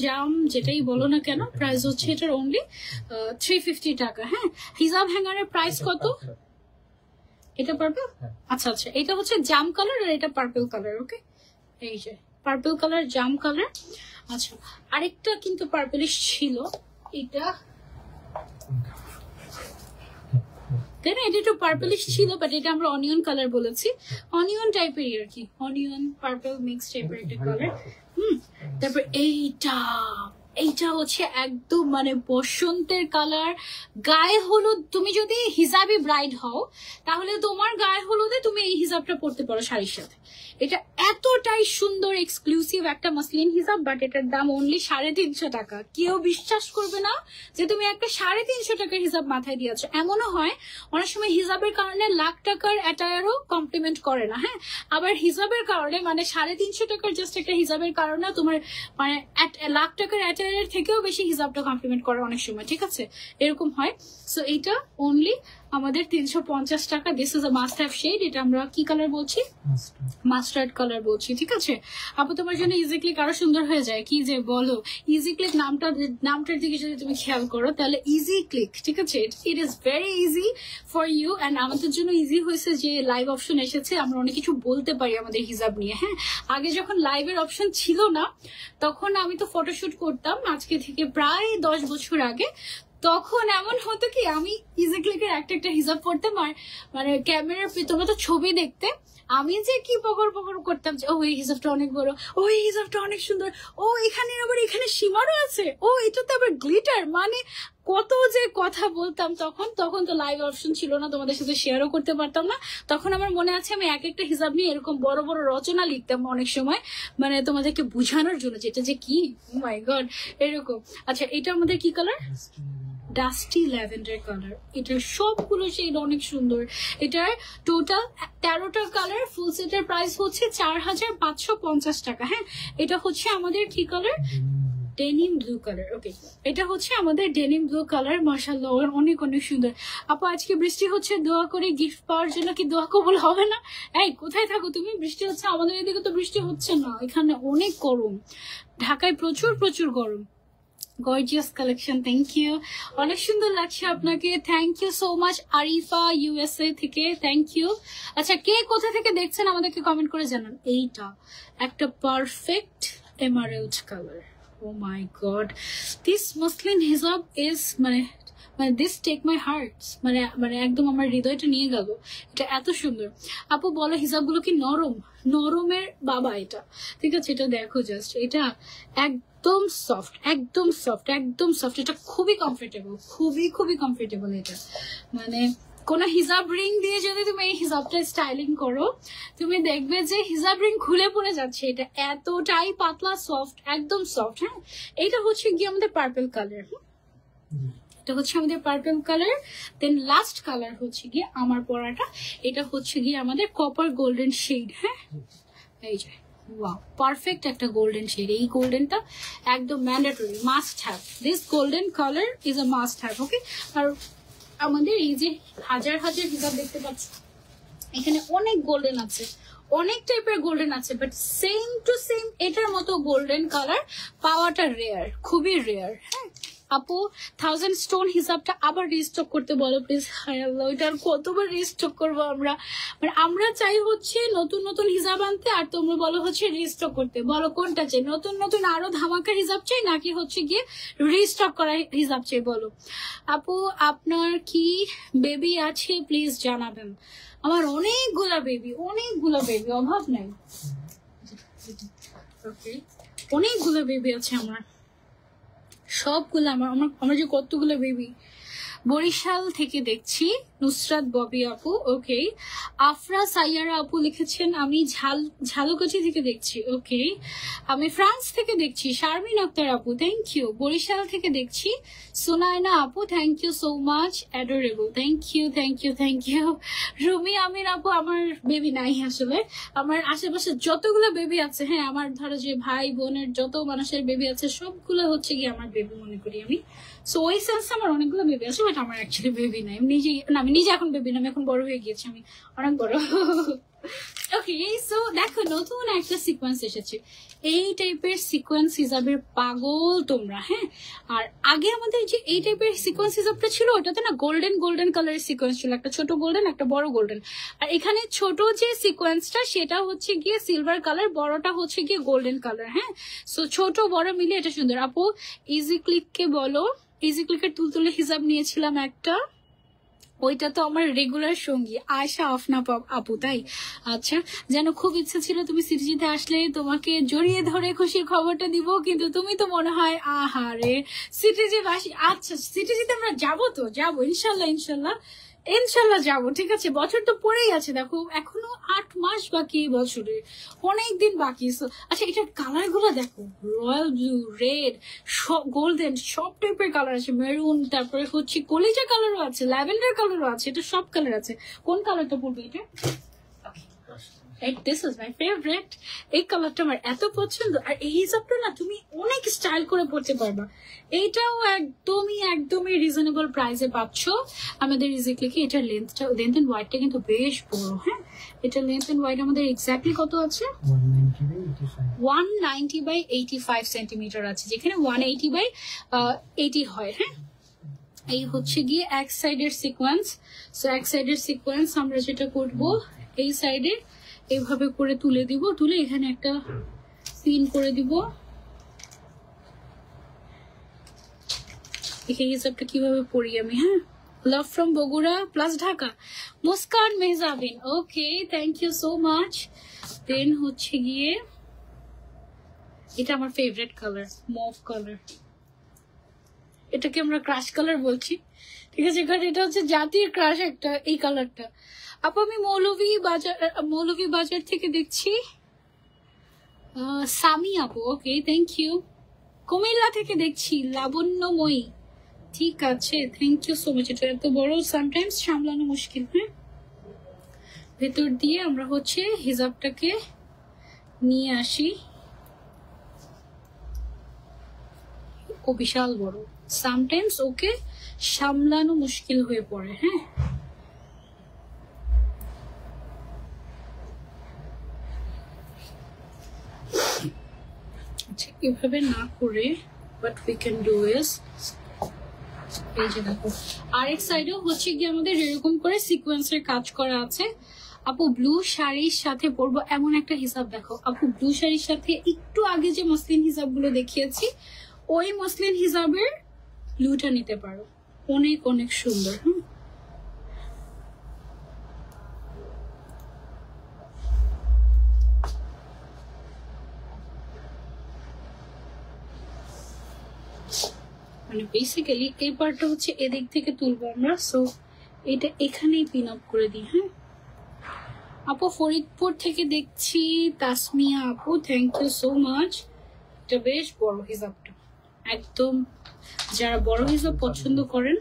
জাম যেটাই বলো না কেন, প্রাইস হচ্ছে এটার অনলি 350 টাকা। হ্যাঁ হিজাব হ্যাঙ্গারের প্রাইস কত? এটা পার্পল, আচ্ছা এটা হচ্ছে জাম কালার আর এটা পার্পল কালার। ওকে এই যে পার্পল কালার, জাম কালার। আচ্ছা আরেকটা কিন্তু পার্পলিশ ছিল, এটা এটা একটু পার্পলিশ ছিল, বাট এটা আমরা অনিয়ন কালার বলেছি, অনিয়ন টাইপের আর কি, অনিয়ন পার্পল মিক্স টাইপের একটা কালার। তারপর এইটা হচ্ছে একদম মানে বসন্তের কালার, গায়ে হলুদ। তুমি যদি হিজাবি ব্রাইড হও তাহলে তোমার গায়ে হলুদে তুমি এই হিজাবটা পরতে পারো শাড়ির সাথে। এটা এতটাই সুন্দর এক্সক্লুসিভ একটা মাসলিন হিজাব, বাট এটার দাম অনলি 350 টাকা। কেউ বিশ্বাস করবে না যে তুমি একটা 350 টাকার হিজাব মাথায় দিয়েছো। এমনও হয় অনেক সময় হিজাবের কারণে লাখ টাকার অ্যাটায়ারও কমপ্লিমেন্ট করে না। হ্যাঁ আবার হিজাবের কারণে মানে 350 টাকার জাস্ট একটা হিজাবের কারণে তোমার মানে লাখ টাকার অ্যাটায়ারের থেকেও বেশি হিজাবটা কমপ্লিমেন্ট করে অনেক সময়, ঠিক আছে এরকম হয়। সো এইটা অনলি আমাদের 350 টাকা। This is a must have shade. এটা আমরা কি কালার বলছি? মাস্টার্ড কালার বলছি, ঠিক আছে আপু। তোমার জন্য ইজি ক্লিক আরো সুন্দর হয়ে যায়, কি যে বলো। ইজি ক্লিক নামটার দিকে যদি তুমি খেয়াল করো তাহলে ইজি ক্লিক, ঠিক আছে, it is very easy for you. And আমাদের জন্য ইজি হয়েছে যে লাইভ অপশন এসেছে, আমরা অনেক কিছু বলতে পারি আমাদের হিজাব নিয়ে। হ্যাঁ আগে যখন লাইভের অপশন ছিল না তখন আমি তো ফটোশুট করতাম আজকে থেকে প্রায় 10 বছর আগে। তখন এমন হতো কি আমি ইজি ক্লিকের একটা হিজাব পড়তাম আর মানে ক্যামেরার তোমরা তো ছবি দেখতে, আমি যে কি পকড় পকড় করতাম যে ও এই হিজাবটা অনেক বড়, ও এই হিজাবটা অনেক সুন্দর, ও এখানে আবার এখানে সীমারও আছে, ও এটাতে আবার গ্লিটার, মানে কত যে কথা বলতাম তখন। তখন তো লাইভ অপশন ছিল না, তোমাদের সাথে শেয়ারও করতে পারতাম না। তখন আমার মনে আছে আমি এক একটা হিসাব নিয়ে এরকম বড় বড় রচনা লিখতাম অনেক সময়, মানে তোমাদেরকে বোঝানোর জন্য যেটা যে কি মাই গড এরকম। আচ্ছা এটা আমাদের কি কালার? Dusty lavender colour. এটার সবগুলো শেড অনেক সুন্দর। এটার টোটাল 13টা কালার, ফুল সেটের প্রাইস হচ্ছে 4550 টাকা। হ্যাঁ এটা হচ্ছে আমাদের কি colour? Denim blue colour. Okay এটা হচ্ছে আমাদের ডেনিম ব্লু কালার। মাশাআল্লাহ অনেক অনেক সুন্দর। আপু আজকে বৃষ্টি হচ্ছে, দোয়া করে গিফট পাওয়ার জন্য। কি দোয়া কবুল হবে না? এই কোথায় থাকো তুমি? বৃষ্টি হচ্ছে, আমাদের এদিকে তো বৃষ্টি হচ্ছে না, এখানে অনেক গরম, ঢাকায় প্রচুর প্রচুর গরম। গর্জিয়াস কালেকশন, থ্যাংক ইউ, অনেক সুন্দর লাগছে আপনাকে, thank you so much. Arifa USA থেকে, থ্যাংক ইউ। আচ্ছা কে কোথা থেকে দেখছেন আমাদেরকে কমেন্ট করে জানান। এইটা একটা perfect emerald colour. Oh my god, this muslin hijab is মানে দিস টেক মাই হার্ট, মানে একদম আমার হৃদয়টা নিয়ে গেল। এটা এত সুন্দর। আপু বলো হিজাবগুলো কি নরম? নরমের বাবা এটা, ঠিক আছে? এটা দেখো জাস্ট, এটা একদম সফট, একদম সফট, একদম সফট। এটা খুবই কমফোর্টেবল, খুবই খুবই কমফোর্টেবল। এটা মানে কোন হিজাব রিং দিয়ে যদি তুমি এই হিজাবটা স্টাইলিং করো, তুমি দেখবে যে হিজাব রিং খুলে পড়ে যাচ্ছে। এটা এতটাই পাতলা, সফট, একদম সফট। হ্যাঁ এটা হচ্ছে গিয়ে আমাদের পার্পল কালার। এটা হচ্ছে আমাদের পার্পল কালার। দেন লাস্ট কালার হচ্ছে গিয়ে আমার পরাটা, এটা হচ্ছে গিয়ে আমাদের কপার গোল্ডেন শেড। হ্যাঁ এই যে ওয়াও, পারফেক্ট একটা গোল্ডেন শেড। এই গোল্ডেনটা একদম mandatory, must have. This golden colour is a must have. Okay আর আমাদের এই যে হাজার হাজার হিজাব দেখতে পাচ্ছ, এখানে অনেক গোল্ডেন আছে, অনেক টাইপের গোল্ডেন আছে, বাট সেম টু সেম এটার মতো গোল্ডেন কালার পাওয়াটা রেয়ার, খুবই রেয়ার। হ্যাঁ আপু 1000 স্টোন হিসাবটা আবার রিস্টক করতে বলো প্লিজ। হায় আল্লাহ, ওইটা আর কতবার রিস্টক করবো আমরা? মানে আমরা চাই হচ্ছে নতুন নতুন হিসাব আনতে, আর তোমরা বলো হচ্ছে রিস্টক করতে। বলো কোনটা চাই? নতুন নতুন আরো ধামাকা হিসাব চাই, নাকি হচ্ছে গিয়ে রিস্টক করা হিসাব চাই? বলো আপু আপনার কি বেবি আছে প্লিজ জানাবেন। আমার অনেকগুলা বেবি, অনেকগুলা বেবি, অভাব নাই। অনেকগুলো বেবি আছে আমার, সবগুলো আমার যে কতগুলো বেবি। বরিশাল থেকে দেখছি নুসরাত ববি আপু। ওকে আফরা সাইয়ারা আপু লিখেছেন আমি ঝালকাঠি থেকে দেখছি। ওকে আমি ফ্রান্স থেকে দেখছি শারমিন আক্তার আপু, থ্যাংক ইউ। বরিশাল থেকে দেখছি সুনায়না আপু, thank you so much, adorable, thank you thank you thank you. Rumi Amir আপু আমার বেবি নাই আসলে, আমার আশেপাশে যতগুলো বেবি আছে, হ্যাঁ আমার ধরো যে ভাই বোনের যত মানুষের বেবি আছে সবগুলো হচ্ছে কি আমার বেবি মনে করি আমি। সো ওই সেন্স আমার অনেকগুলো বেবি আছে, বাট আমার অ্যাকচুয়ালি বেবি নাই। আমি নিজে এখন বেবি না, আমি এখন বড় হয়ে গিয়েছি, আমি অনেক বড়। ওকে সো দেখো নতুন একটা সিকোয়েন্স এসেছে, এই টাইপের সিকোয়েন্স হিসাবের পাগল তোমরা। হ্যাঁ আর আগে আমাদের যে এই টাইপের সিকোয়েন্স হিসাবটা ছিল ওটাতে না গোল্ডেন গোল্ডেন কালারের সিকোয়েন্স ছিল, একটা ছোট গোল্ডেন একটা বড় গোল্ডেন। আর এখানে ছোট যে সিকোয়েন্সটা সেটা হচ্ছে গিয়ে সিলভার কালার, বড়টা হচ্ছে গিয়ে গোল্ডেন কালার। হ্যাঁ সো ছোট বড় মিলে এটা সুন্দর। আপু ইজি ক্লিককে বলো, ইজি ক্লিকের তুলতুলে হিসাব নিয়েছিলাম একটা, ওইটা তো আমার রেগুলার সঙ্গী আয়শা আফনা আপু, তাই? আচ্ছা যেন খুব ইচ্ছা ছিল তুমি সিটিজিতে আসলে তোমাকে জড়িয়ে ধরে খুশির খবরটা দিব, কিন্তু তুমি তো মনে হয় আহারে সিটিজি বাসী। আচ্ছা সিটিজিতে আমরা যাবো, তো যাবো ইনশাল্লাহ, ইনশাল্লাহ ইনশাল্লাহ যাবো, ঠিক আছে? বছর তো পরেই আছে, দেখো এখনো 8 মাস বাকি, বছরে অনেক দিন বাকি। আচ্ছা এটার কালার গুলো দেখো, রয়্যাল ব্লু, রেড, গোল্ডেন, সব টাইপের কালার আছে, মেরুন, তারপরে হচ্ছে কলিজা কালারও আছে, ল্যাভেন্ডার কালারও আছে, এটা সব কালার আছে। কোন কালারটা পড়বে এটা? দিস ইজ মাই ফেভারিট, এই কালারটা আমার এত পছন্দ। আর এই হিসাবটা না তুমি অনেক স্টাইল করে পড়তে পারবা। এইটাও একদমই রিজনেবল প্রাইসে পাচ্ছ আমাদের ইজি ক্লিকে। এটার লেন্থ এন্ড ওয়াইডটা কিন্তু বেশ বড়। হ্যাঁ এটা লেন্থ এন্ড ওয়াইড আমাদের এক্স্যাক্টলি কত আছে? 190 বাই 85 সেন্টিমিটার আছে, যেখানে 180 বাই 80 হয়। হ্যাঁ এই হচ্ছে গিয়ে এক সাইডের সিকোয়েন্স। সো এক সাইডের সিকোয়েন্স আমরা যেটা করবো, এই সাইডে এইভাবে করে তুলে দিব, তুলে এখানে একটা পিন করে দিব। এই হিসাবটা কিভাবে পড়ি আমি, হ্যাঁ love from Bogura plus Dhaka, Muskan Mehjabin. Okay, thank you so much. Then হচ্ছে গিয়ে এটা আমার ফেভারিট কালার, মভ কালার। এটাকে আমরা ক্রাশ কালার বলছি, ঠিক আছে, কারণ এটা হচ্ছে জাতীয় ক্রাশ একটা এই কালারটা। আপু আমি মৌলভী বাজার থেকে দেখছি। সামি আপু, ওকে থ্যাংক ইউ। কুমিল্লা থেকে দেখছি লাবণ্যময়ী, ঠিক আছে, থ্যাংক ইউ সো মাচ। এটা এত বড় সামটাইমস সামলানো মুশকিল। হ্যাঁ, ভেতর দিয়ে আমরা হচ্ছে হিজাবটাকে নিয়ে আসি। ও বিশাল বড়, সামটাইমস ওকে সামলানো মুশকিল হয়ে পড়ে। হ্যাঁ, আচ্ছা এভাবে না করে what we can do is এই যে দেখো আরেক সাইডেও হচ্ছে গিয়ে আমাদের এরকম করে সিকোয়েন্সের কাজ করা আছে। আপু ব্লু শাড়ির সাথে পরবো এমন একটা হিসাব দেখো। আপু ব্লু শাড়ির সাথে একটু আগে যে মসলিন হিসাবগুলো দেখিয়েছি ওই মসলিন হিসাবের ব্লুটা নিতে পারো, অনেক অনেক সুন্দর। মানে বেসিক্যালি এই পার্টটা হচ্ছে এদিক থেকে তুলবো আমরা, সো এটা এখানেই পিন আপ করে দিই। হ্যাঁ আপু ফরিদপুর থেকে দেখছি তাসমিয়া আপু, থ্যাংক ইউ সো মাচ। এটা বেশ বড় হিসাবটা, একদম যারা বড় হিসাব পছন্দ করেন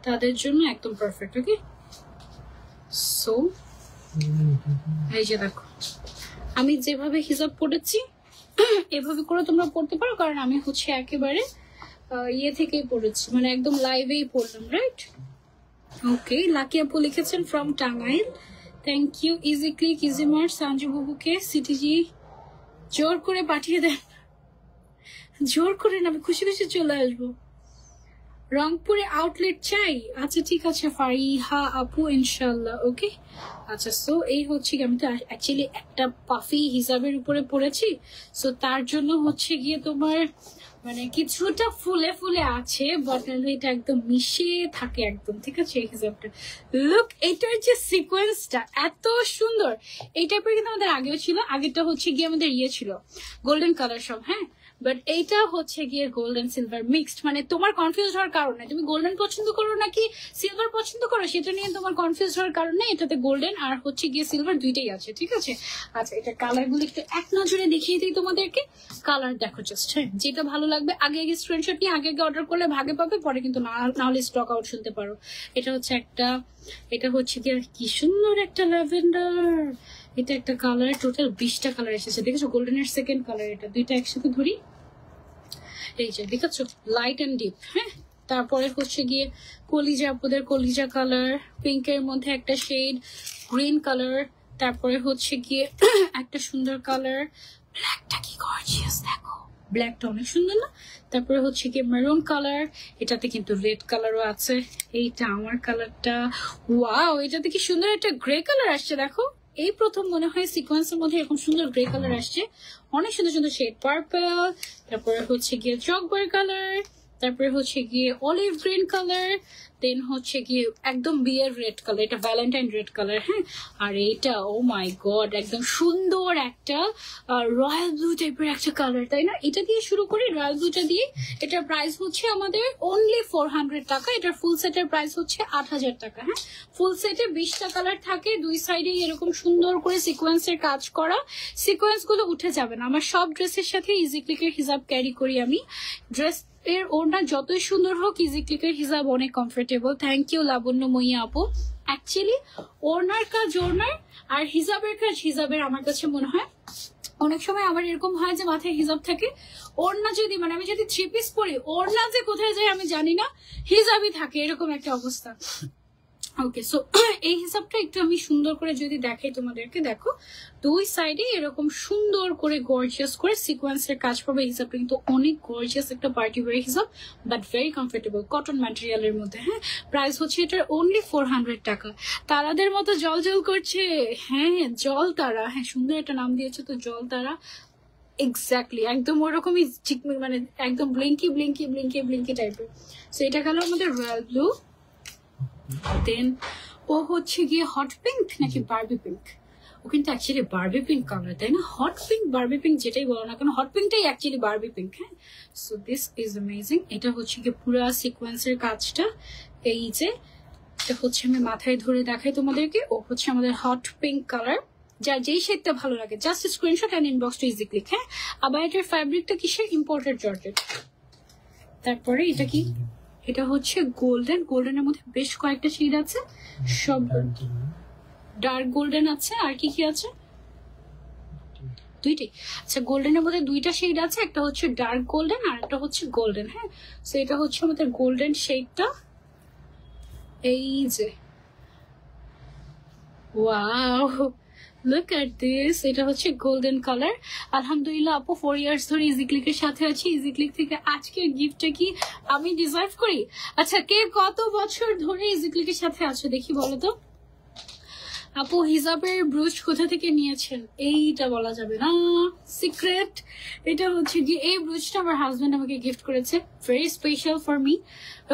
তাদের জন্য একদম পারফেক্ট। ওকে, সো এই যে দেখো আমি যেভাবে হিসাব পড়েছি এভাবে করে তোমরা পড়তে পারো, কারণ আমি হচ্ছে একেবারে ইয়ে থেকেই পড়েছি, মানে একদম লাইভেই পড়লাম, রাইট? ওকে, লাকি আপু লিখেছেন from Tangail, thank you. Easy Click Easy Mart Sanju বাবুকে সিটিজি জোর করে পাঠিয়ে দেন, জোর করে না, আমি খুশি খুশি চলে আসবো। রংপুরে আউটলেট চাই, আচ্ছা ঠিক আছে ফারিহা আপু, ইনশাল্লাহ। ওকে, আচ্ছা সো এই হচ্ছে কি, আমি তো অ্যাকচুয়ালি একটা পাফি হিসাবের উপরে পড়েছি, সো তার জন্য হচ্ছে গিয়ে তোমার মানে কিছুটা ফুলে ফুলে আছে, বাট এটা একদম মিশে থাকে একদম, ঠিক আছে এই হিসাবটা। লুক, এটার যে সিকোয়েন্সটা এত সুন্দর, এই টাইপের কিন্তু আমাদের আগেও ছিল, আগেরটা হচ্ছে গিয়ে আমাদের ইয়ে ছিল গোল্ডেন কালার সব। হ্যাঁ, বাট এইটা হচ্ছে গিয়ে গোল্ডেন সিলভার মিক্সড। মানে তোমার কনফিউজ হওয়ার কারণ নাই, তুমি গোল্ডেন পছন্দ করো নাকি সিলভার পছন্দ করো সেটা নিয়ে তোমার কনফিউজ হওয়ার কারণ নেই, এটাতে গোল্ডেন আর হচ্ছে গিয়ে সিলভার দুইটাই আছে, ঠিক আছে। আচ্ছা এটা কালার গুলো একটু এক নজরে দেখিয়ে দিই তোমাদেরকে, কালার দেখো জাস্ট। হ্যাঁ, যেটা ভালো লাগবে আগে আগে স্ক্রিনশট নিয়ে আগে আগে অর্ডার করলে ভাগে পাবে, পরে কিন্তু না হলে স্টক আউট শুনতে পারো। এটা হচ্ছে একটা, এটা হচ্ছে গিয়ে কি সুন্দর একটা ল্যাভেন্ডার, এটা একটা কালার, টোটাল 20টা কালার এসেছে, দেখেছো গোল্ডেনের সেকেন্ড কালার, এটা দুইটা একসাথে ধরি, এই যে দেখেছো লাইট এন্ড ডিপ। হ্যাঁ, তারপরে হচ্ছে গিয়ে কলিজা আপুদের কলিজা কালার, পিঙ্কের মধ্যে একটা শেড, গ্রিন কালার, তারপরে হচ্ছে গিয়ে একটা সুন্দর কালার, ব্ল্যাকটা কি গর্জিয়াস দেখো, ব্ল্যাকটা অনেক সুন্দর না? তারপরে হচ্ছে গিয়ে মেরুন কালার, এটাতে কিন্তু রেড কালারও আছে, এইটা আমার কালারটা, ওয়াও এটাতে কি সুন্দর একটা গ্রে কালার আসছে দেখো, এই প্রথম মনে হয় সিকোয়েন্সের মধ্যে এরকম সুন্দর গ্রে কালার আসছে, অনেক সুন্দর সুন্দর শেড, পার্পল, তারপরে হচ্ছে গিয়ে চকবার কালার, তারপরে হচ্ছে গিয়ে অলিভ গ্রিন কালার, দেন হচ্ছে গিয়ে একদম বিয়ের রেড কালার, এটা ভ্যালেন্টাইন রেড কালার। হ্যাঁ, আর এইটা ও মাই গড একদম সুন্দর একটা রয়্যাল ব্লু টাইপের একটা কালার, তাই না? এটা দিয়ে শুরু করি, রয়্যাল ব্লুটা দিয়ে। এটার প্রাইস হচ্ছে আমাদের অনলি 400 টাকা, এটার ফুল সেটের প্রাইস হচ্ছে 8000 টাকা। হ্যাঁ, ফুল সেটে 20টা কালার থাকে, দুই সাইডে এরকম সুন্দর করে সিকোয়েন্সের কাজ করা, সিকোয়েন্স গুলো উঠে যাবে না। আমার সব ড্রেসের সাথে ইজি ক্লিকের হিসাব ক্যারি করি আমি, ড্রেস এর ওড়না যতই সুন্দর হোক ইজি ক্লিকের হিসাব অনেক কমফোর্টেবল। থ্যাংক ইউ লাবণ্যময়ী আপু। অ্যাকচুয়ালি ওড়নার কাজ ওড়নার আর হিসাবের কাজ হিসাবের, আমার কাছে মনে হয় অনেক সময় আমার এরকম হয় যে মাথায় হিসাব থাকে, ওড়না যদি মানে আমি যদি 3 পিস পরি ওড়না যে কোথায় যায় আমি জানি না, হিসাবই থাকে, এরকম একটা অবস্থা। ওকে, সো এই হিসাবটা একটু আমি সুন্দর করে যদি দেখাই তোমাদেরকে, দেখো দুই সাইডে এরকম সুন্দর করে গর্জিয়াস করে সিকোয়েন্সের কাজ পাবে। হিসাবটা কিন্তু অনেক গর্জিয়াস একটা পার্টি ওয়্যার হিসাব, বাট ভেরি কমফোর্টেবল, কটন ম্যাটেরিয়ালের মধ্যে। হ্যাঁ, প্রাইস হচ্ছে এটার অনলি 400 টাকা। তারাদের মতো জল জল করছে, হ্যাঁ জল তারা, হ্যাঁ সুন্দর একটা নাম দিয়েছে তো, জল তারা, এক্স্যাক্টলি একদম ওরকমই, ঠিক মানে একদম ব্লিঙ্কি ব্লিঙ্কি ব্লিঙ্কি ব্লিঙ্কি টাইপের। সো এটা গেল আমাদের রয়্যাল ব্লু, দেন ও হচ্ছে গিয়ে হট পিঙ্ক নাকি বারবি পিঙ্ক, ও কিন্তু অ্যাকচুয়ালি বারবি পিঙ্ক কালার, তাই না? হট পিঙ্ক বারবি পিঙ্ক যেটাই বলো না কেন, হট পিঙ্কটাই অ্যাকচুয়ালি বারবি পিঙ্ক। হ্যাঁ, সো দিস ইজ অ্যামেজিং। এটা হচ্ছে গিয়ে পুরা সিকোয়েন্সের কাজটা, এই যে এটা হচ্ছে আমি মাথায় ধরে দেখাই তোমাদেরকে। ও হচ্ছে আমাদের হট পিঙ্ক কালার, যার যেই শেডটা ভালো লাগে just screenshot and inbox to easy click. হ্যাঁ, আবার এটার ফ্যাব্রিকটা কিসের? Imported georgette. তারপরে এটা কি? এটা হচ্ছে গোল্ডেন, গোল্ডেনের মধ্যে বেশ কয়েকটা শেড আছে, সব ডার্ক গোল্ডেন আছে। আর কি কি আছে? দুইটাই। আচ্ছা, গোল্ডেনের মধ্যে দুইটা শেড আছে, একটা হচ্ছে ডার্ক গোল্ডেন আর একটা হচ্ছে গোল্ডেন। হ্যাঁ, সো এটা হচ্ছে আমাদের গোল্ডেন শেডটা, এই যে ওয়াও, লুক এট দিস। এটা হচ্ছে গোল্ডেন কালার। আলহামদুলিল্লাহ আপু 4 ইয়ার্স ধরে ইজি ক্লিকের সাথে আছি। ইজি ক্লিক থেকে আজকের গিফটটা কি আমি ডিজার্ভ করি? আচ্ছা, কে কত বছর ধরে ইজি ক্লিকের সাথে আছো দেখি বলো তো। আপু হিজাবের ব্রুচ কোথা থেকে নিয়েছেন? এইটা বলা যাবে না, সিক্রেট। এটা হচ্ছে কি, এই ব্রুচটা আমার হাজবেন্ড আমাকে গিফট করেছে, ভেরি স্পেশাল ফর মি।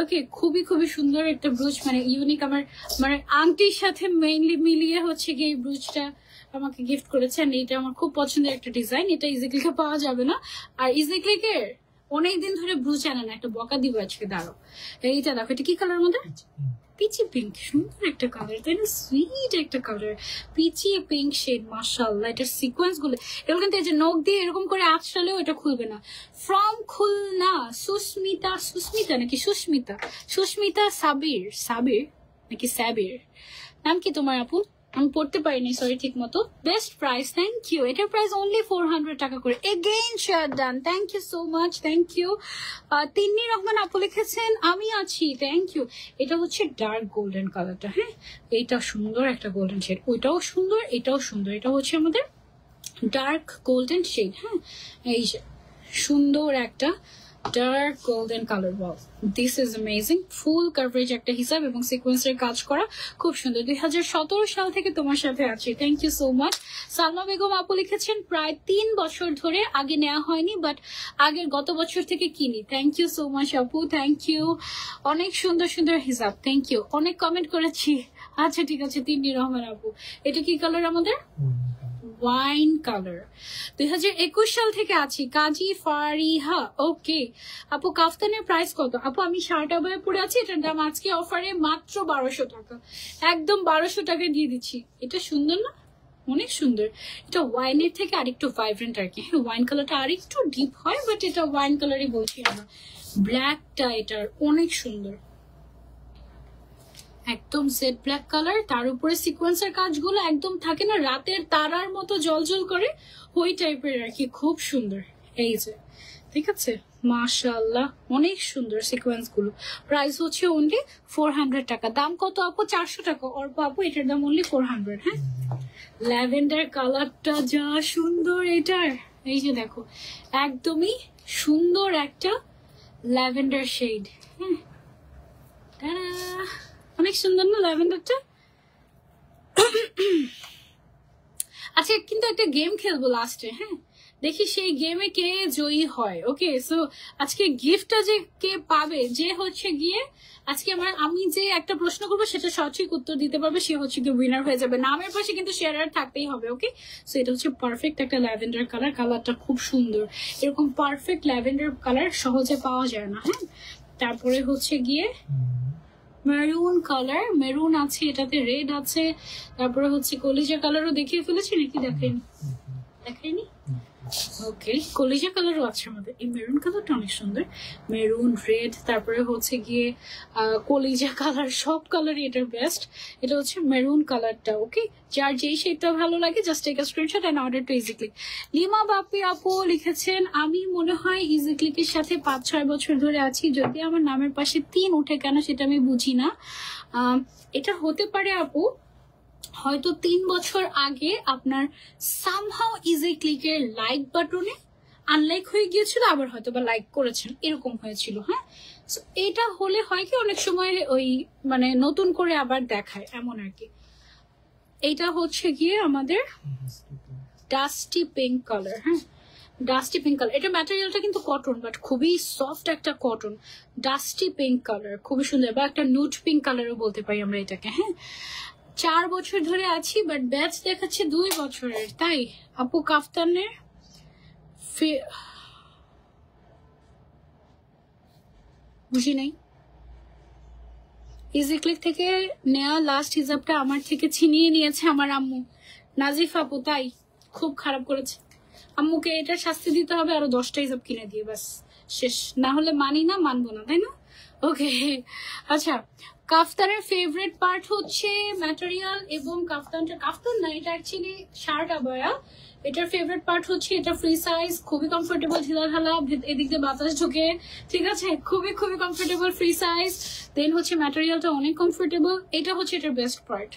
ওকে, খুবই খুবই সুন্দর একটা ব্রুচ, মানে ইউনিক। আমার মানে আংটির সাথে মেইনলি মিলিয়ে হচ্ছে কি এই ব্রুচটা আমাকে গিফট করেছে। এটা আমার খুব পছন্দের একটা ডিজাইন, এটা ইজি ক্লিকে পাওয়া যাবে না। আর ইজি ক্লিকের অনেকদিন ধরে ব্রুচ আনে না, একটা বকা দিব আজকে, দাঁড়াও। এইটা দেখো, এটা কি কালার মধ্যে? পিচি পিঙ্ক, সুন্দর একটা কালার, তাই না? সুইট একটা কালার, পিচি পিঙ্ক শেড, মাশাআল্লাহ। এটার সিকোয়েন্স গুলো, এগুলো কিন্তু এই যে নখ দিয়ে এরকম করে আঁচড়ালেও এটা খুলবে না। ফ্রম খুলনা, সুস্মিতা, সুস্মিতা নাকি সুস্মিতা? সুস্মিতা সাবির, সাবির নাকি সাবির, নাম কি তোমার আপু? আমি পড়তে পারিনি, সরি ঠিক মতো। Best price, thank you. এটার প্রাইস অনলি 400 টাকা করে। Again share done, thank you so much, thank you. Tinni Rahman আপু লিখেছেন আমি আছি, থ্যাংক ইউ। এটা হচ্ছে ডার্ক গোল্ডেন কালারটা। হ্যাঁ, এইটা সুন্দর একটা গোল্ডেন শেড, ওইটাও সুন্দর, এটাও সুন্দর। এটা হচ্ছে আমাদের ডার্ক গোল্ডেন শেড। হ্যাঁ, এই যে সুন্দর একটা dark golden colour. Wow, this is amazing. Full coverage একটা হিসাব এবং সিকোয়েন্সের কাজ করা, খুব সুন্দর। 2017 সাল থেকে তোমার সাথে আছি, thank you so much. Salma Begum আপু লিখেছেন প্রায় 3 বছর ধরে, আগে নেওয়া হয়নি বাট আগের গত বছর থেকে কিনি। থ্যাংক ইউ সো মাচ আপু, থ্যাংক ইউ। অনেক সুন্দর সুন্দর হিসাব, থ্যাংক ইউ। অনেক কমেন্ট করেছি। আচ্ছা ঠিক আছে, তিন্নি রহমান আপু, এটা কি কালার আমাদের? Wine colour. 2021 সাল থেকে আছি, কাজী ফারিহা। ওকে আপু, কাফতানের প্রাইস কত? আপু আমি শার্ট আবায়া পরে আছি, এটার দাম আজকে অফারে মাত্র 1200 টাকা, একদম 1200 টাকায় দিয়ে দিচ্ছি। এটা সুন্দর না? অনেক সুন্দর। এটা ওয়াইনের থেকে আরেকটু ভাইব্রেন্ট আর কি। হ্যাঁ, ওয়াইন কালারটা আরেকটু ডিপ হয় বাট এটা ওয়াইন কালারই বলছি আমরা। ব্ল্যাকটা এটার অনেক সুন্দর, একদম জেড ব্ল্যাক কালার, তার উপরে সিকোয়েন্সের কাজগুলো একদম থাকে না রাতের তারার মতো জলজল করে, ওই টাইপের আর কি, খুব সুন্দর। এই যে ঠিক আছে, মাশাআল্লাহ অনেক সুন্দর সিকোয়েন্স গুলো। প্রাইস হচ্ছে অনলি 400 টাকা। দাম কত আপু? 400 টাকা। অল্প আপু, এটার দাম অনলি 400। হ্যাঁ, ল্যাভেন্ডার কালারটা যা সুন্দর এটার, এই যে দেখো, একদমই সুন্দর একটা ল্যাভেন্ডার শেড। হ্যাঁ, টাডা, অনেক সুন্দর না ল্যাভেন্ডারটা? আচ্ছা, কিন্তু একটা গেম খেলবো লাস্টে। হ্যাঁ, দেখি সেই গেমে কে জয়ী হয়। ওকে, সো আজকে গিফটটা যে কে পাবে, যে হচ্ছে গিয়ে আজকে আমি যে একটা প্রশ্ন করবো সেটা সঠিক উত্তর দিতে পারবে, সে হচ্ছে গিয়ে উইনার হয়ে যাবে। নামের পাশে কিন্তু শেয়ার থাকতেই হবে। ওকে, সো এটা হচ্ছে পারফেক্ট একটা ল্যাভেন্ডার কালার, কালারটা খুব সুন্দর। এরকম পারফেক্ট ল্যাভেন্ডার কালার সহজে পাওয়া যায় না। হ্যাঁ, তারপরে হচ্ছে গিয়ে মেরুন কালার, মেরুন আছে, এটাতে রেড আছে, তারপরে হচ্ছে কলিজা কালারও দেখিয়ে ফেলেছি নাকি? দেখাইনি। ওকে, কলিজা কালারও আছে আমাদের। এই মেরুন কালারটা অনেক সুন্দর, মেরুন, রেড, তারপরে হচ্ছে গিয়ে কলিজা কালার, সব কালারই এটার বেস্ট। এটা হচ্ছে মেরুন কালারটা। ওকে, যার যেই শেডটা ভালো লাগে just take a screenshot and order to easy click. Lima Bapi আপু লিখেছেন আমি মনে হয় ইজি ক্লিকের সাথে 5-6 বছর ধরে আছি, যদি আমার নামের পাশে 3 উঠে কেন সেটা আমি বুঝি না। এটা হতে পারে আপু, হয়তো 3 বছর আগে আপনার সামহাউ ইজি ক্লিকের লাইক বাটনে আনলাইক হয়ে গিয়েছিল, আবার হয়তো বা লাইক করেছেন, এরকম হয়েছিল। হ্যাঁ, এটা হলে হয় কি অনেক সময় ওই মানে নতুন করে আবার দেখায়, এমন আর কি। এইটা হচ্ছে গিয়ে আমাদের ডাস্টি পিঙ্ক কালার। হ্যাঁ, ডাস্টি পিঙ্ক কালার, এটা ম্যাটেরিয়ালটা কিন্তু কটন, বাট খুবই সফট একটা কটন। ডাস্টি পিঙ্ক কালার খুবই সুন্দর, বা একটা নুট পিঙ্ক কালারও বলতে পারি আমরা এটাকে। হ্যাঁ, 4 বছর ধরে আছি, বাট ব্যাচ দেখাচ্ছে 2 বছরের। তাই আপু কাফতানের বুঝি নাই। ইজি ক্লিক থেকে নেওয়া লাস্ট হিজাবটা আমার থেকে ছিনিয়ে নিয়েছে আমার আম্মু নাজিফ আপু, তাই খুব খারাপ করেছে। আম্মুকে এটার শাস্তি দিতে হবে, আরো 10টা হিজাব কিনে দিয়ে বাস শেষ, না হলে মানি না, মানবো না, তাই না? ওকে, আচ্ছা কাফতানের ফেভারিট পার্ট হচ্ছে ম্যাটেরিয়াল এবং কাফতান না, এটা অ্যাকচুয়ালি শার্ট আবায়া। এটার ফেভারিট পার্ট হচ্ছে এটা ফ্রি সাইজ, খুবই কমফোর্টেবল, ঢিলাঢালা, এদিক দিয়ে বাতাস ঢোকে, ঠিক আছে, খুবই খুবই কমফোর্টেবল, ফ্রি সাইজ। দেন হচ্ছে ম্যাটেরিয়ালটা অনেক কমফোর্টেবল, এটা হচ্ছে এটার বেস্ট পার্ট।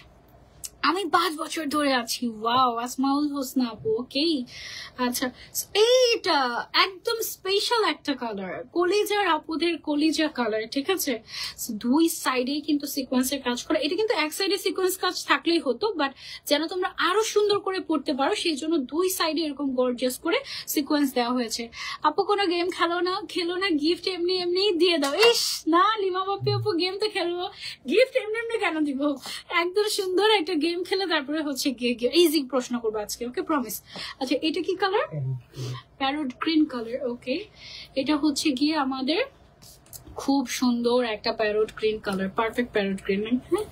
আমি 5 বছর ধরে আছি। ওয়াও, আসমাউল হোসনা আপু, ওকে। আচ্ছা, এইটা একদম স্পেশাল একটা কালার, কলিজার আপুদের কলিজা কালার, ঠিক আছে। দুই সাইডে কিন্তু সিকোয়েন্সের কাজ করে, এটা কিন্তু এক সাইডে সিকোয়েন্স কাজ থাকলেই হতো, বাট যেন তোমরা আরো সুন্দর করে পড়তে পারো সেই জন্য দুই সাইডে এরকম গর্জিয়াস করে সিকোয়েন্স দেওয়া হয়েছে। আপু কোনো গেম খেলো না, গিফট এমনি এমনি দিয়ে দাও। ইস না লিমা বাপি আপু, গেম তো খেলবো, গিফট এমনি এমনি কেন দিব? একদম সুন্দর একটা গেম খেলে তারপরে হচ্ছে গিয়ে ইজি প্রশ্ন করবো আজকে, ওকে, প্রমিস। আচ্ছা এটা কি colour? Parrot green colour, okay. এটা হচ্ছে গিয়ে আমাদের খুব সুন্দর একটা parrot green colour, perfect parrot green, হ্যাঁ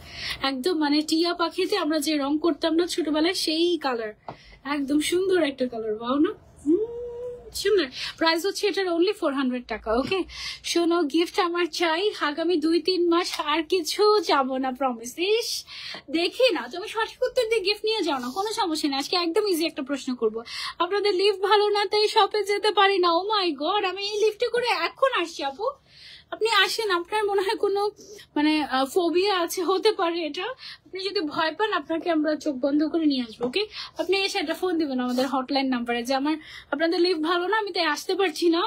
একদম মানে টিয়া পাখিতে আমরা যে রং করতাম না ছোটবেলায় সেই কালার, একদম সুন্দর একটা কালার, বাও না সুন্দর। প্রাইস হচ্ছে এটার অনলি 400 টাকা, ওকে। শোনো, গিফট আমার চাই আগামী 2-3 মাস, আর কিছু যাবো না, প্রমিস। ইস দেখি না, তুমি সঠিক উত্তর দিয়ে গিফট নিয়ে যাও না, কোনো সমস্যা নেই। আজকে একদম ইজি একটা প্রশ্ন করবো। আপনাদের লিফট ভালো না তাই শপে যেতে পারি না। ও মাই গড, আমি এই লিফটে করে এখন আসছি আপু। আপনি আসেন, আপনার মনে হয় কোনো মানে ফোবিয়া আছে, হতে পারে এটা। আপনি যদি ভয় পান আপনাকে আমরা চোখ বন্ধ করে নিয়ে আসবো, ওকে। আপনি এসে একটা ফোন দিবেন আমাদের হটলাইন নাম্বারে যে আমার আপনাদের লিফট ভালো না, আমি তাই আসতে পারছি না,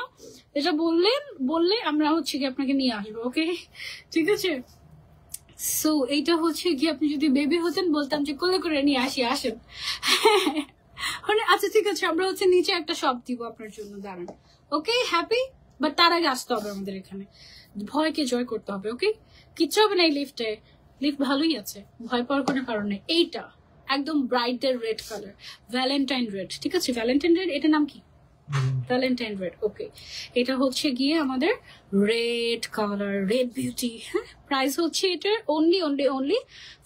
এটা বললে আমরা হচ্ছে কি আপনাকে নিয়ে আসবো, ওকে, ঠিক আছে। সো এইটা হচ্ছে কি আপনি যদি বেবি হতেন বলতাম যে কোলে করে নিয়ে আসেন। মানে আচ্ছা ঠিক আছে, আমরা হচ্ছে নিচে একটা শপ দিব আপনার জন্য, দাঁড়ান, ওকে, হ্যাপি। বাট তার আগে আসতে হবে আমাদের এখানে, ভয়কে জয় করতে হবে, ওকে। কিচ্ছু হবে না এই লিফটে, লিফট ভালোই আছে, ভয় পাওয়ার কোনো কারণ নেই। এইটা একদম ব্রাইটের রেড কালার, ভ্যালেন্টাইন রেড, ঠিক আছে, ভ্যালেন্টাইন রেড, এটার নাম কি? ভ্যালেন্টাইন রেড, ওকে। এটা হচ্ছে গিয়ে আমাদের রেড কালার, রেড বিউটি, হ্যাঁ। প্রাইস হচ্ছে এটার অনলি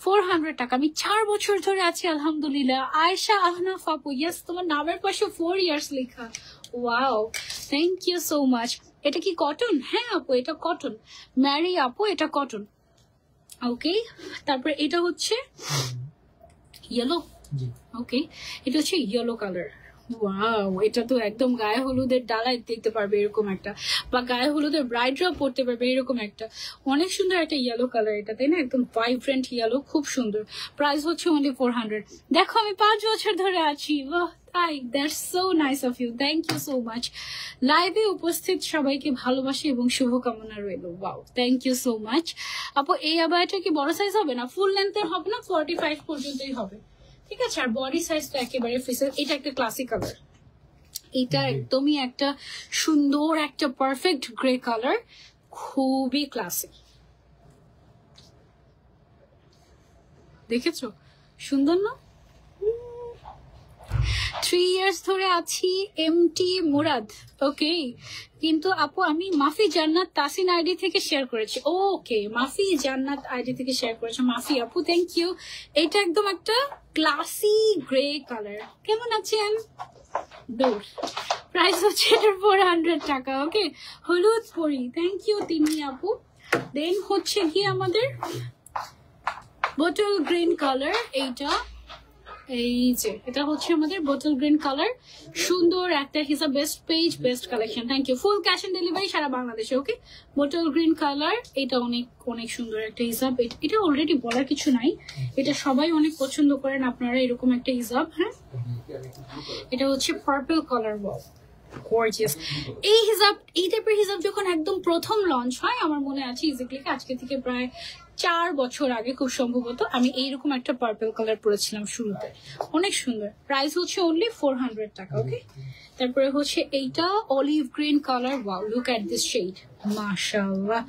400 টাকা। আমি 4 বছর ধরে আছি আলহামদুলিল্লাহ। আয়েশা আহনাফ আপু, ইয়েস, তোমার নামের পাশে 4 ইয়ার্স লেখা, wow, thank you so much. এটা কি কটন? হ্যাঁ আপু, এটা কটন। ম্যারি আপু, এটা কটন, ওকে। তারপরে এটা হচ্ছে ইয়েলো, ওকে, এটা হচ্ছে ইয়েলো কালার। ওয়াও, এটা তো একদম গায়ে হলুদের ডালায় দেখতে পারবে এরকম একটা, বা গায়ে হলুদের ব্রাইডরা পড়তে পারবে এরকম একটা, অনেক সুন্দর একটা ইয়েলো কালার এটা, তাই না, একদম ভাইব্রেন্ট ইয়েলো, খুব সুন্দর। প্রাইস হচ্ছে অনলি 400। দেখো আমি 5 বছর ধরে আছি, বাহ তাই, that's so nice of you, thank you so much. লাইভে উপস্থিত সবাইকে ভালোবাসি এবং শুভকামনা রইল। Wow, thank you so much আপু। এই আবায়াটা কি বড় সাইজ হবে না? ফুল লেন্থের হবে না, 45 পর্যন্তই হবে, ঠিক আছে। আর বডি সাইজ তো একেবারে ফ্রি সাইজ। এটা একটা ক্লাসিক কালার, এটা একদমই একটা সুন্দর একটা পারফেক্ট গ্রে কালার, খুবই ক্লাসিক, দেখেছো সুন্দর না? 3 ইয়ার্স ধরে আছি, এমটি মুরাদ, ওকে। কিন্তু আপু আমি মাফি জান্নাত তাসিন আইডি থেকে শেয়ার করেছি, ওকে, মাফি জান্নাত আইডি থেকে শেয়ার করেছে মাফি আপু, থ্যাংক ইউ। এটা একদম একটা ক্লাসি গ্রে কালার, কেমন আছেন? ডোর প্রাইস হচ্ছে এটার 400 টাকা, ওকে। হলুদ পরি, থ্যাংক ইউ তিন্নি আপু। দেন হচ্ছে কি আমাদের বোটল গ্রিন কালার, এইটা, এই যে এটা হচ্ছে আমাদের বোটল গ্রিন কালার, সুন্দর একটা হিসাব, best page, best collection, thank you. Full cash on delivery সারা বাংলাদেশে, ওকে। বোটল গ্রিন কালার, এটা অনেক অনেক সুন্দর একটা হিসাব, এটা অলরেডি বলার কিছু নাই, এটা সবাই অনেক পছন্দ করেন আপনারা এরকম একটা হিসাব, হ্যাঁ। এটা হচ্ছে পার্পল কালার, ওয়াও, গর্জিয়াস। এই হিজাব, এই টাইপের হিজাব যখন একদম প্রথম লঞ্চ হয়, আমার মনে আছে ইজিক্লিকে আজকে থেকে প্রায় 4 বছর আগে খুব সম্ভবত আমি এইরকম একটা পার্পল কালার পরেছিলাম শুরুতে, অনেক সুন্দর। প্রাইস হচ্ছে অনলি 400 টাকা। ওকে, তারপরে হচ্ছে এইটা olive green colour. Wow, look at this shade, মাশাআল্লাহ।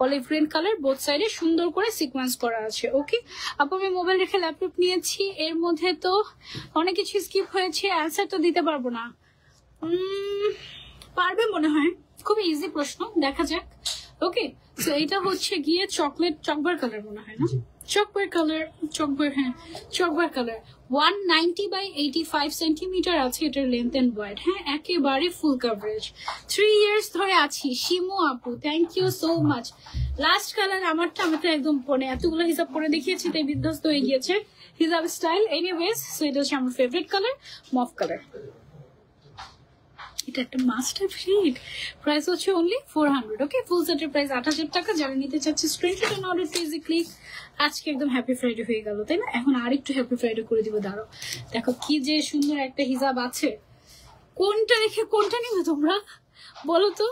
অলিভ গ্রিন কালার, বোথ সাইডে সুন্দর করে সিকোয়েন্স করা আছে। ওকে আপু, আমি মোবাইল রেখে ল্যাপটপ নিয়েছি, এর মধ্যে তো অনেক কিছু স্কিপ হয়েছে, অ্যান্সার তো দিতে পারবো না। পারবে মনে হয়, খুবই ইজি প্রশ্ন, দেখা যাক। ওকে, তো এটা হচ্ছে গিয়ে চকলেট চকবার কালার মনে হয় না, চকবার কালার, চকবার, হ্যাঁ চকবার কালার। 190 বাই 85 সেন্টিমিটার আছে এটার লেন্থ এন্ড ওয়াইড। হ্যাঁ, একেবারে ফুল কভারেজ। 3 ইয়ার্স ধরে আছি। শিমু আপু, thank you so much. Last colour আমারটা, আমি তো একদম এতগুলো হিসাব করে দেখিয়েছি তাই বিধ্বস্ত হয়ে গিয়েছে হিজাব স্টাইল। এনিওয়েজ, সো এটা হচ্ছে আমার ফেভারিট কালার, মফ কালার। এটা একটা মাস্টার শেড। প্রাইস হচ্ছে অনলি 400। ওকে, ফুল সেটের প্রাইস 8000 টাকা। যারা নিতে চাচ্ছে screenshot and order to easy Click. আজকে একদম হ্যাপি ফ্রাইডে হয়ে গেল, তাই না? এখন আরেকটু হ্যাপি ফ্রাইডে করে দিব। দাঁড়াও, দেখো কি যে সুন্দর একটা হিজাব আছে। কোনটা রেখে কোনটা নিবে তোমরা বলো তো?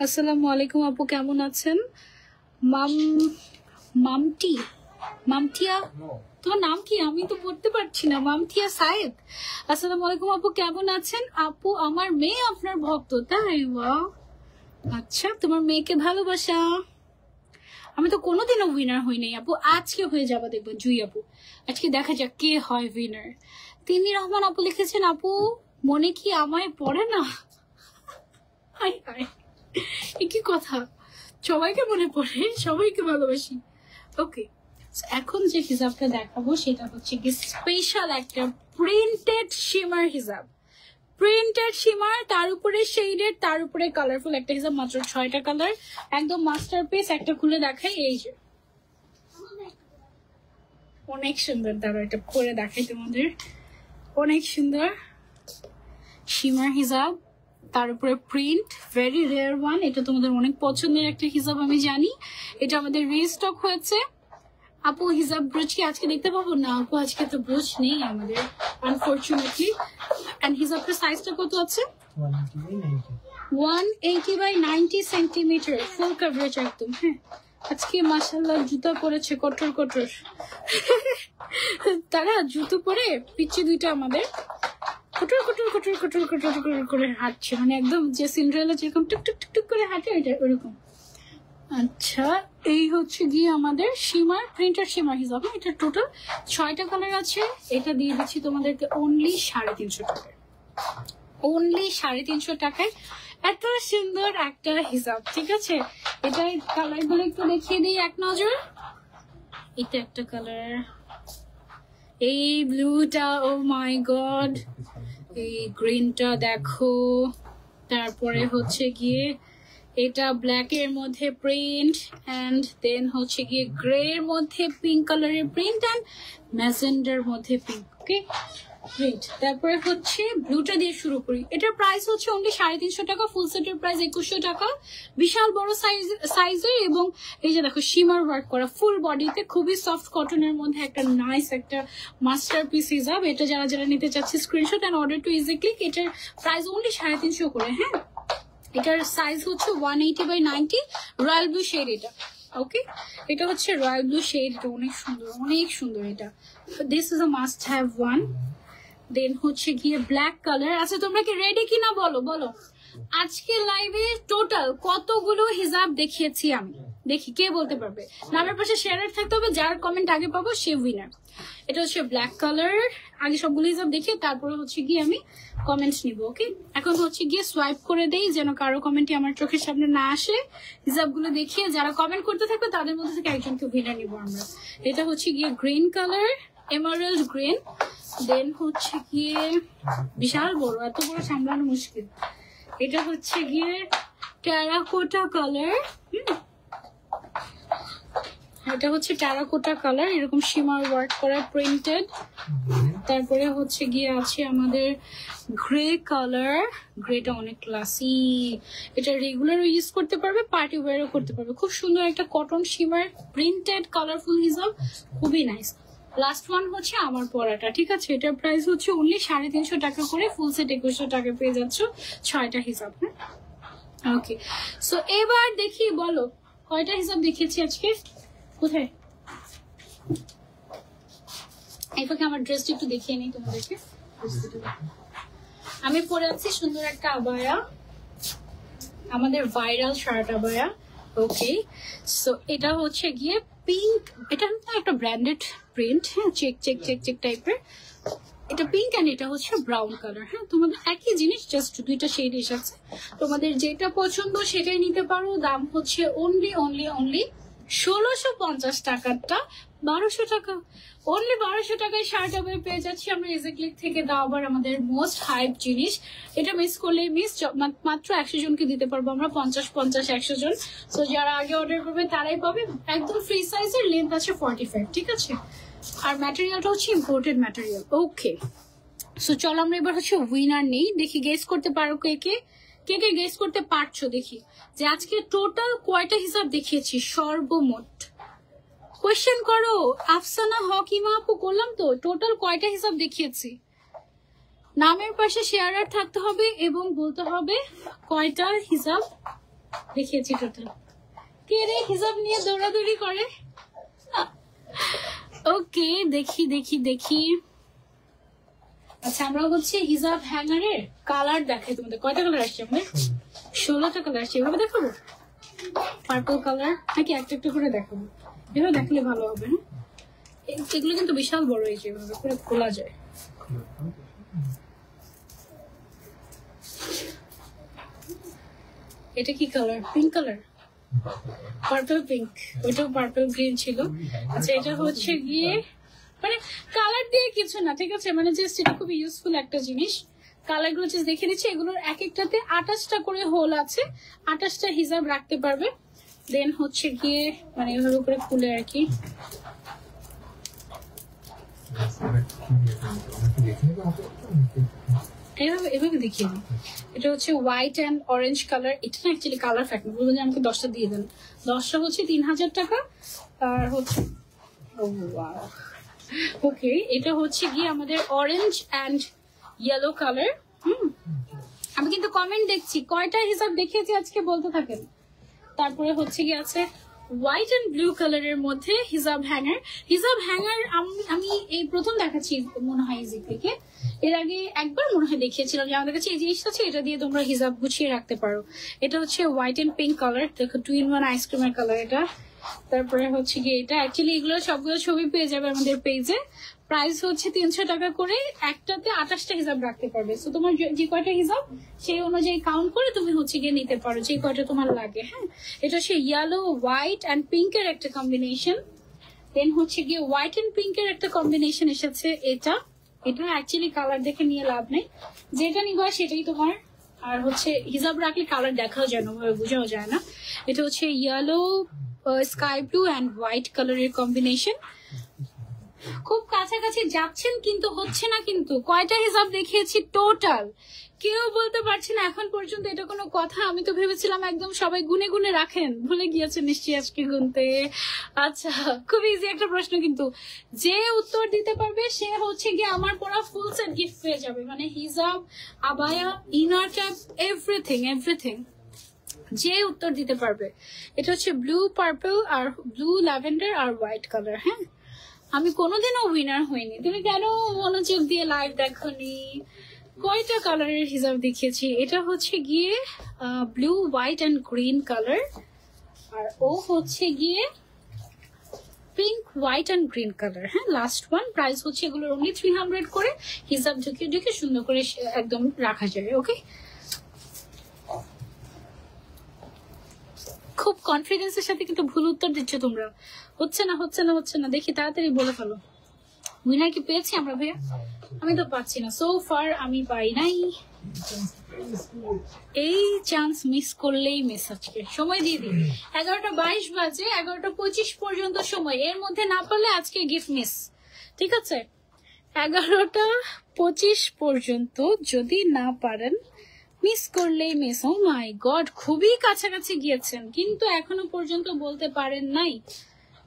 আসসালামু আলাইকুম আপু, কেমন আছেন? মামটি, মামটিয়া, তোমার নাম কি? আমি তো পড়তে পারছি না। মামথিয়া সায়েদ, আসসালামু আলাইকুম আপু, কেমন আছেন? আপু, আমার মেয়ে আপনার ভক্ত, তাই? ওয়াও, আচ্ছা, তোমার মেয়েকে ভালোবাসা। আমি তো কোনোদিনও উইনার হই নাই আপু, আজকে হয়ে যাবা দেখবো জুই আপু। আজকে দেখা যাক কে হয় উইনার। তিনি রহমান আপু লিখেছেন, আপু মনে কি আমায় পড়ে না? হাই হাই, এ কি কথা? সবাইকে মনে পড়ে, সবাইকে ভালোবাসি। ওকে, এখন যে হিজাবটা দেখাবো সেটা হচ্ছে কি স্পেশাল একটা প্রিন্টেড শিমার হিজাব। প্রিন্টেড শিমার, তার উপরে শেডেড, তার উপরে কালারফুল একটা হিজাব। মাত্র 6টা কালার, একদম মাস্টারপিস। একটা খুলে দেখাই, এই যে অনেক সুন্দর। দাঁড়াও, এটা পরে দেখাই তোমাদের। অনেক সুন্দর শিমার হিজাব, তার উপরে প্রিন্ট, ভেরি রেয়ার ওয়ান। এটা তোমাদের অনেক পছন্দের একটা হিজাব, আমি জানি। এটা আমাদের রিস্টক হয়েছে। আপু, হিজাব ব্রোচ কি আজকে দেখতে পাবো? না আপু, আজকে তো ব্রোচ নেই আমাদের, আনফরচুনেটলি। এন্ড হিজাবটার সাইজটা কত আছে? 180 বাই 90 সেন্টিমিটার, ফুল কভারেজ একদম। হ্যাঁ, আজকে মাশাআল্লাহ জুতা পরেছে কটর কটর। তারা জুতো পরে পিচ্ছে দুইটা আমাদের কটর কটর কটর কটর কটর কটর করে হাঁটছে, মানে একদম যে সিন্ড্রেলা যেরকম টুক টুক টুক টুক করে হাঁটে ওইটা ওরকম। আচ্ছা, এই হচ্ছে গিয়ে আমাদের শিমার, প্রিন্টার শিমার হিসাবে। এটা টোটাল 6টা কালার আছে। এটা দিয়ে দিচ্ছি তোমাদেরকে অনলি 350 টাকায়। অনলি 350 টাকায় এত সুন্দর একটা হিসাব, ঠিক আছে? এটা কালার গুলো একটু দেখিয়ে দিই এক নজর। এটা একটা কালার, এই ব্লুটা, ও মাই গড, এই গ্রিনটা দেখো। তারপরে হচ্ছে গিয়ে এটা ব্ল্যাক এর মধ্যে প্রিন্ট, এন্ড দেন হচ্ছে গিয়ে গ্রে এর মধ্যে পিঙ্ক কালারের প্রিন্ট, এন্ড ম্যাজেন্ডার মধ্যে পিঙ্ক। ওকে, গ্রেট। তারপরে হচ্ছে ব্লুটা দিয়ে শুরু করি। এটার প্রাইস হচ্ছে অনলি 350 টাকা। ফুল সেটের প্রাইস 2100 টাকা। বিশাল বড় সাইজের, এবং এই যে দেখো শিমার ওয়ার্ক করা ফুল বডিতে, খুবই সফট কটনের মধ্যে একটা নাইস একটা মাস্টারপিস হিজাব। এটা যারা যারা নিতে চাচ্ছে screenshot and order to easy Click. এটার প্রাইস অনলি 350 করে। হ্যাঁ, এটার সাইজ হচ্ছে 180 বাই 90, রয়্যাল ব্লু শেড এটা। ওকে, এটা হচ্ছে রয়্যাল ব্লু শেড। এটা অনেক সুন্দর, অনেক সুন্দর। এটা this is a must have one. Then হচ্ছে গিয়ে ব্ল্যাক কালার। আচ্ছা, তোমরা কি রেডি কিনা বলো বলো। আজকে লাইভে টোটাল কতগুলো হিজাব দেখিয়েছি আমি, দেখি কে বলতে পারবে। নামের পাশে শেয়ার থাকতে হবে, যার কমেন্ট আগে পাবো সে উইনার। এটা হচ্ছে ব্ল্যাক কালার। আগে সবগুলো হিজাব দেখিয়ে তারপরে হচ্ছে গিয়ে আমি কমেন্ট নিব। ওকে, এখন হচ্ছে গিয়ে সোয়াইপ করে দেই যেন কারো কমেন্টই আমার চোখের সামনে না আসে। হিজাবগুলো দেখিয়ে যারা কমেন্ট করতে থাকবে তাদের মধ্যে থেকে একজনকে উইনার নিব আমরা। এটা হচ্ছে গিয়ে গ্রিন কালার, এমারাল্ড গ্রিন। দেন হচ্ছে গিয়ে বিশাল বড়, এত বড় সামলানো মুশকিল। এটা হচ্ছে গিয়ে টেরাকোটা কালার। এটা হচ্ছে টেরাকোটা কালার, এরকম শিমার ওয়ার্ক করা প্রিন্টেড। তারপরে হচ্ছে গিয়ে আছে আমাদের গ্রে কালার। গ্রেটা অনেক ক্লাসি, এটা রেগুলারও ইউজ করতে পারবে, পার্টি ওয়্যারও করতে পারবে। খুব সুন্দর একটা কটন শিমার প্রিন্টেড কালারফুল হিজাব, খুবই নাইস। লাস্ট ওয়ান হচ্ছে আমার পরাটা, ঠিক আছে? এটার প্রাইস হচ্ছে অনলি 350 টাকা করে, ফুল সেট 2100 টাকা পেয়ে যাচ্ছ, 6টা হিসাব। হ্যাঁ, ওকে। সো এবার দেখি, বলো কয়টা হিসাব দেখিয়েছি আজকে, কোথায়? এটাকে আমার ড্রেসটা একটু দেখিয়ে নিই তোমাদেরকে। আমি পরে আছি সুন্দর একটা আবায়া, আমাদের ভাইরাল শার্ট আবায়া। ওকে, সো এটা হচ্ছে গিয়ে পিঙ্ক, এটা একটা ব্র্যান্ডেড প্রিন্ট, হ্যাঁ, চেক চেক চেক চেক টাইপের। এটা পিঙ্ক এন্ড এটা হচ্ছে ব্রাউন কালার। হ্যাঁ, তোমাদের একই জিনিস, জাস্ট দুইটা শেড এসেছে। তোমাদের যেটা পছন্দ সেটাই নিতে পারো। দাম হচ্ছে অনলি 1650 টাকাটা 1200 টাকা, অনলি 1200 টাকায় শার্ট আবার পেয়ে যাচ্ছি আমরা ইজিক্লিক থেকে। দাও আবার আমাদের মোস্ট হাইপ জিনিস, এটা মিস করলেই মিস। মাত্র 100 জনকে দিতে পারবো আমরা, 50-100 জন। তো যারা আগে অর্ডার করবে তারাই পাবে। একদম ফ্রি সাইজের, লেন্থ আছে 45, ঠিক আছে? আর ম্যাটেরিয়ালটা হচ্ছে ইম্পোর্টেড ম্যাটেরিয়াল। ওকে, সো চলো আমরা এবার হচ্ছে উইনার নেই। দেখি গেস করতে পারো কে কে গেস করতে পারছো, দেখি যে আজকে টোটাল কয়টা হিসাব দেখিয়েছি সর্বমোট। কোয়েশ্চেন করো, আফসানা হকিমা আপু, করলাম তো। টোটাল কয়টা হিসাব দেখিয়েছি? নামের পাশে শেয়ারার থাকতে হবে এবং বলতে হবে কয়টা হিসাব দেখিয়েছি টোটাল। কে রে হিসাব নিয়ে দৌড়াদৌড়ি করে? ওকে, দেখি দেখি দেখি। আচ্ছা, আমরা হচ্ছে হিজাব হ্যাঙ্গারের কালার দেখাই তোমাদের। কয়টা কালার আসছে আমাদের? 16টা কালার আসছে। এভাবে দেখাবো পার্পল কালার, নাকি একটা একটা করে দেখাবো? এভাবে দেখালে ভালো হবে। হ্যাঁ, এগুলো কিন্তু বিশাল বড়, এই যে এভাবে করে খোলা যায়। এটা কি colour? Pink colour, purple pink. ওইটাও পার্পল গ্রিন ছিল। আচ্ছা, এটা হচ্ছে গিয়ে মানে কালার দিয়ে কিছু না, ঠিক আছে? মানে জাস্ট এটা খুবই ইউজফুল একটা জিনিস। কালার গুলো জাস্ট দেখে দিচ্ছি। এগুলোর এক একটাতে 28টা করে হোল আছে, 28টা হিসাব রাখতে পারবে। দেন হচ্ছে গিয়ে মানে এভাবে করে খুলে আর কি, এভাবে দেখিয়ে দিই। এটা হচ্ছে হোয়াইট অ্যান্ড অরেঞ্জ কালার। এটা না অ্যাকচুয়ালি কালার ফ্যাক্ট না, বলবেন যে আমাকে 10টা দিয়ে দেন। 10টা হচ্ছে 3000 টাকা। আর হচ্ছে ওকে, এটা হচ্ছে গিয়ে আমাদের অরেঞ্জ অ্যান্ড ইয়েলো কালার। আমি কিন্তু কমেন্ট দেখছি, কয়টা হিসাব দেখিয়েছি আজকে বলতে থাকেন। তারপরে হচ্ছে গিয়ে আছে হোয়াইট এন্ড ব্লু কালারের মধ্যে হিজাব হ্যাঙ্গার। হিজাব হ্যাঙ্গার আমি এই প্রথম দেখাচ্ছি মনে হয় ইজি থেকে। এর আগে একবার মনে হয় দেখিয়েছিলাম যে আমাদের কাছে এই জিনিসটা আছে, এটা দিয়ে তোমরা হিজাব গুছিয়ে রাখতে পারো। এটা হচ্ছে হোয়াইট এন্ড পিঙ্ক কালার, দেখো 2-in-1 আইসক্রিমের কালার এটা। তারপরে হচ্ছে গিয়ে এটা অ্যাকচুয়ালি এগুলো সবগুলো ছবি পেয়ে যাবে আমাদের পেজে। প্রাইস হচ্ছে 300 টাকা করে, একটাতে 28টা হিসাব রাখতে পারবে। তো তোমার যে কয়টা হিসাব সেই অনুযায়ী কাউন্ট করে তুমি হচ্ছে গিয়ে নিতে পারো যে কয়টা তোমার লাগে। হ্যাঁ, এটা হচ্ছে ইয়েলো, হোয়াইট অ্যান্ড পিঙ্কের একটা কম্বিনেশন। দেন হচ্ছে গিয়ে হোয়াইট অ্যান্ড পিঙ্কের একটা কম্বিনেশন এসেছে। এটা অ্যাকচুয়ালি কালার দেখে নিয়ে লাভ নেই, যেটা নিবা সেটাই তোমার। আর হচ্ছে হিসাব রাখলে কালার দেখাও যায় না, বোঝাও যায় না। এটা হচ্ছে yellow, sky blue and white কালারের কম্বিনেশন। খুব কাছাকাছি যাচ্ছেন কিন্তু হচ্ছে না। কিন্তু কয়টা হিসাব দেখিয়েছি টোটাল কেউ বলতে পারছে না এখন পর্যন্ত। এটা কোনো কথা? আমি তো ভেবেছিলাম একদম সবাই গুনে গুনে রাখেন, ভুলে গিয়েছেন নিশ্চয়ই আজকে গুনতে। আচ্ছা, খুব ইজি একটা প্রশ্ন, কিন্তু যে উত্তর দিতে পারবে সে হচ্ছে গিয়ে আমার পড়া ফুল সেট গিফট পেয়ে যাবে, মানে হিজাব, আবায়া, ইনার ক্যাপ, এভরিথিং যে উত্তর দিতে পারবে। এটা হচ্ছে ব্লু, পার্পল আর ব্লু, ল্যাভেন্ডার আর হোয়াইট কালার। হ্যাঁ, আমি কোনোদিনও উইনার হইনি। তুমি কেন মনোযোগ দিয়ে লাইভ দেখোনি? কয়টা কালারের হিসাব দেখিয়েছি? এটা হচ্ছে গিয়ে blue, white and green colour. আর ও হচ্ছে গিয়ে pink, white and green colour. হ্যাঁ, লাস্ট ওয়ান। প্রাইস হচ্ছে এগুলোর অনলি 300 করে। হিসাব ঢুকে সুন্দর করে একদম রাখা যাবে। ওকে, খুব কনফিডেন্সের সাথে কিন্তু ভুল উত্তর দিচ্ছ তোমরা। হচ্ছে না। দেখি তাড়াতাড়ি বলে ফেলো। উইনার কি পেয়েছি আমরা ভাইয়া? আমি তো পাচ্ছি না, সো ফার আমি পাই নাই। এই চান্স মিস করলেই মিস। আজকে সময় দিয়ে দিই, 11:22 বাজে, 11:25 পর্যন্ত সময়। এর মধ্যে না পারলে আজকে গিফট মিস, ঠিক আছে? 11:25 পর্যন্ত যদি না পারেন, মিস করলেই মিস। ও মাই গড, খুবই কাছাকাছি গিয়েছেন কিন্তু এখনো পর্যন্ত বলতে পারেন নাই।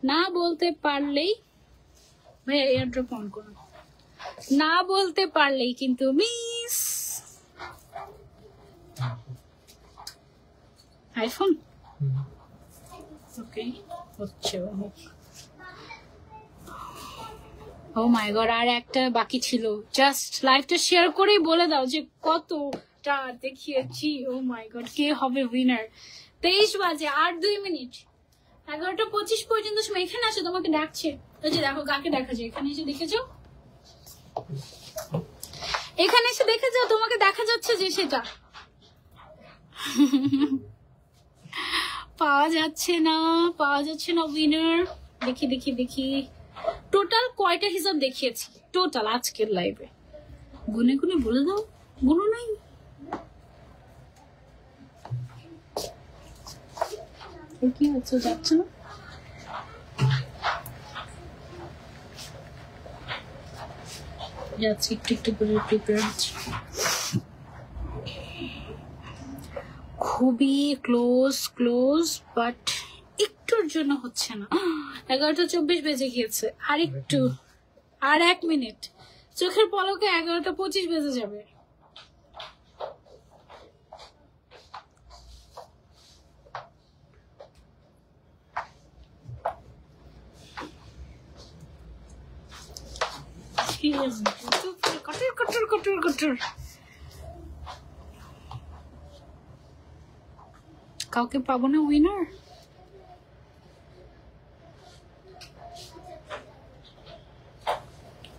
না বলতে পারলেই ভাইয়া এয়ারড্রপ অন করুন। না বলতে পারলেই কিন্তু মিস। আইফোন ওকে হচ্ছে। ও মাই গড, আর একটা বাকি ছিল। জাস্ট লাইভটা শেয়ার করেই বলে দাও যে কতটা দেখিয়েছি। ও মাই গড, কে হবে উইনার? 23 বাজে, আর 2 মিনিট। 11:25 পর্যন্ত সময়। এখানে আসো, তোমাকে ডাকছে। ওই যে দেখো কাকে দেখা যায়, এখানে এসে দেখে যাও, এখানে এসে দেখে যাও, তোমাকে দেখা যাচ্ছে যে সেটা পাওয়া যাচ্ছে না, পাওয়া যাচ্ছে না উইনার। দেখি দেখি দেখি টোটাল কয়টা হিসাব দেখিয়েছি টোটাল আজকের লাইভে, গুনে গুনে বলে দাও। বলো নাই কি হচ্ছে, যাচ্ছে না। যাচ্ছি একটু একটু করে প্রিপেয়ার হচ্ছে। খুবই ক্লোজ ক্লোজ, বাট একটুর জন্য হচ্ছে না। 11:24 বেজে গিয়েছে, আর একটু, আর 1 মিনিট। চোখের পলকে 11:25 বেজে যাবে। কটর কটর কটর কটর। কাউকে পাবো না উইনার।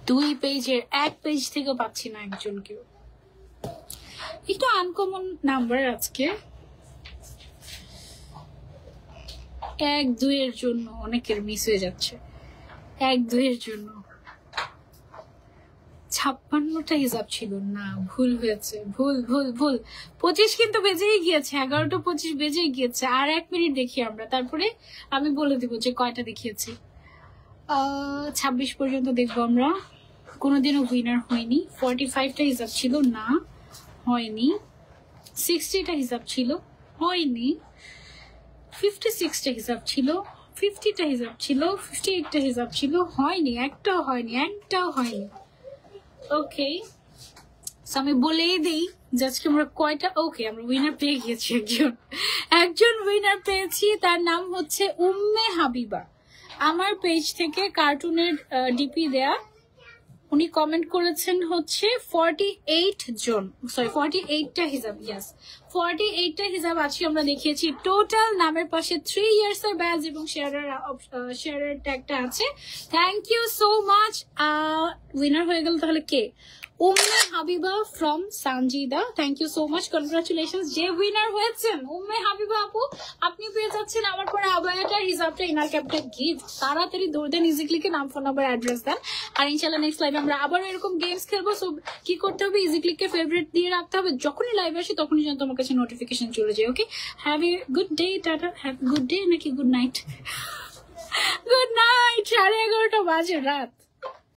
দুই পেজের এক পেজ থেকে পাচ্ছি না একজনকেও। একটু আনকমন নাম্বার আজকে। 1-2 এর জন্য অনেকের মিস হয়ে যাচ্ছে। 1-2 এর জন্য 56টা হিসাব ছিল না, ভুল হয়েছে, ভুল ভুল ভুল। 25 কিন্তু বেজেই গিয়েছে, 11:25 বেজেই গিয়েছে। আর 1 মিনিট দেখি আমরা, তারপরে আমি বলে দিব যে কয়টা দেখিয়েছি। 26 পর্যন্ত দেখবো আমরা। কোনোদিনও উইনার হয়নি। 45টা হিসাব ছিল না, হয়নি। 60টা হিসাব ছিল, হয়নি। 56টা হিসাব ছিল, 50টা হিসাব ছিল, 58টা হিসাব ছিল, হয়নি। একটাও হয়নি, একটাও হয়নি। ওকে, আমি বলেই দিই যে আজকে আমরা কয়টা। ওকে, আমরা উইনার পেয়ে গিয়েছি। একজন উইনার পেয়েছি, তার নাম হচ্ছে উম্মে হাবিবা। আমার পেজ থেকে কার্টুনের ডিপি দেয়া। উনি কমেন্ট করেছেন হচ্ছে 48 জন, সরি 48টা হিসাব। ইয়াস, 48টা হিসাব আছে আমরা দেখিয়েছি টোটাল। নামের পাশে 3 ইয়ার্স এর ব্যাজ এবং শেয়ারের ট্যাগটা আছে। Thank you so much. Winner হয়ে গেল তাহলে কে? Umme Habiba from Sanjida. Thank you so much, congratulations. যে উইনার হয়েছেন উম্মে হাবিবা আপু, আপনি পেয়ে যাচ্ছেন আমার পরে আবায়াটার হিসাবটা, ইনার ক্যাপটা গিফট। তাড়াতাড়ি দৌড় দেন, ইজিক্লিকে নাম, ফোন নাম্বার, অ্যাড্রেস দেন। আর ইনশাল্লাহ নেক্সট লাইভে আমরা আবার এরকম গেমস খেলবো। সো কি করতে হবে, ইজিক্লিককে ফেভারিট দিয়ে রাখতে হবে। যখনই লাইভ আসি তখনই যেন তোমার কাছে নোটিফিকেশন চলে যায়। Okay, have a good day. টাটা। হ্যাভ গুড ডে নাকি গুড নাইট? Good night. 11:30 বাজে রাত।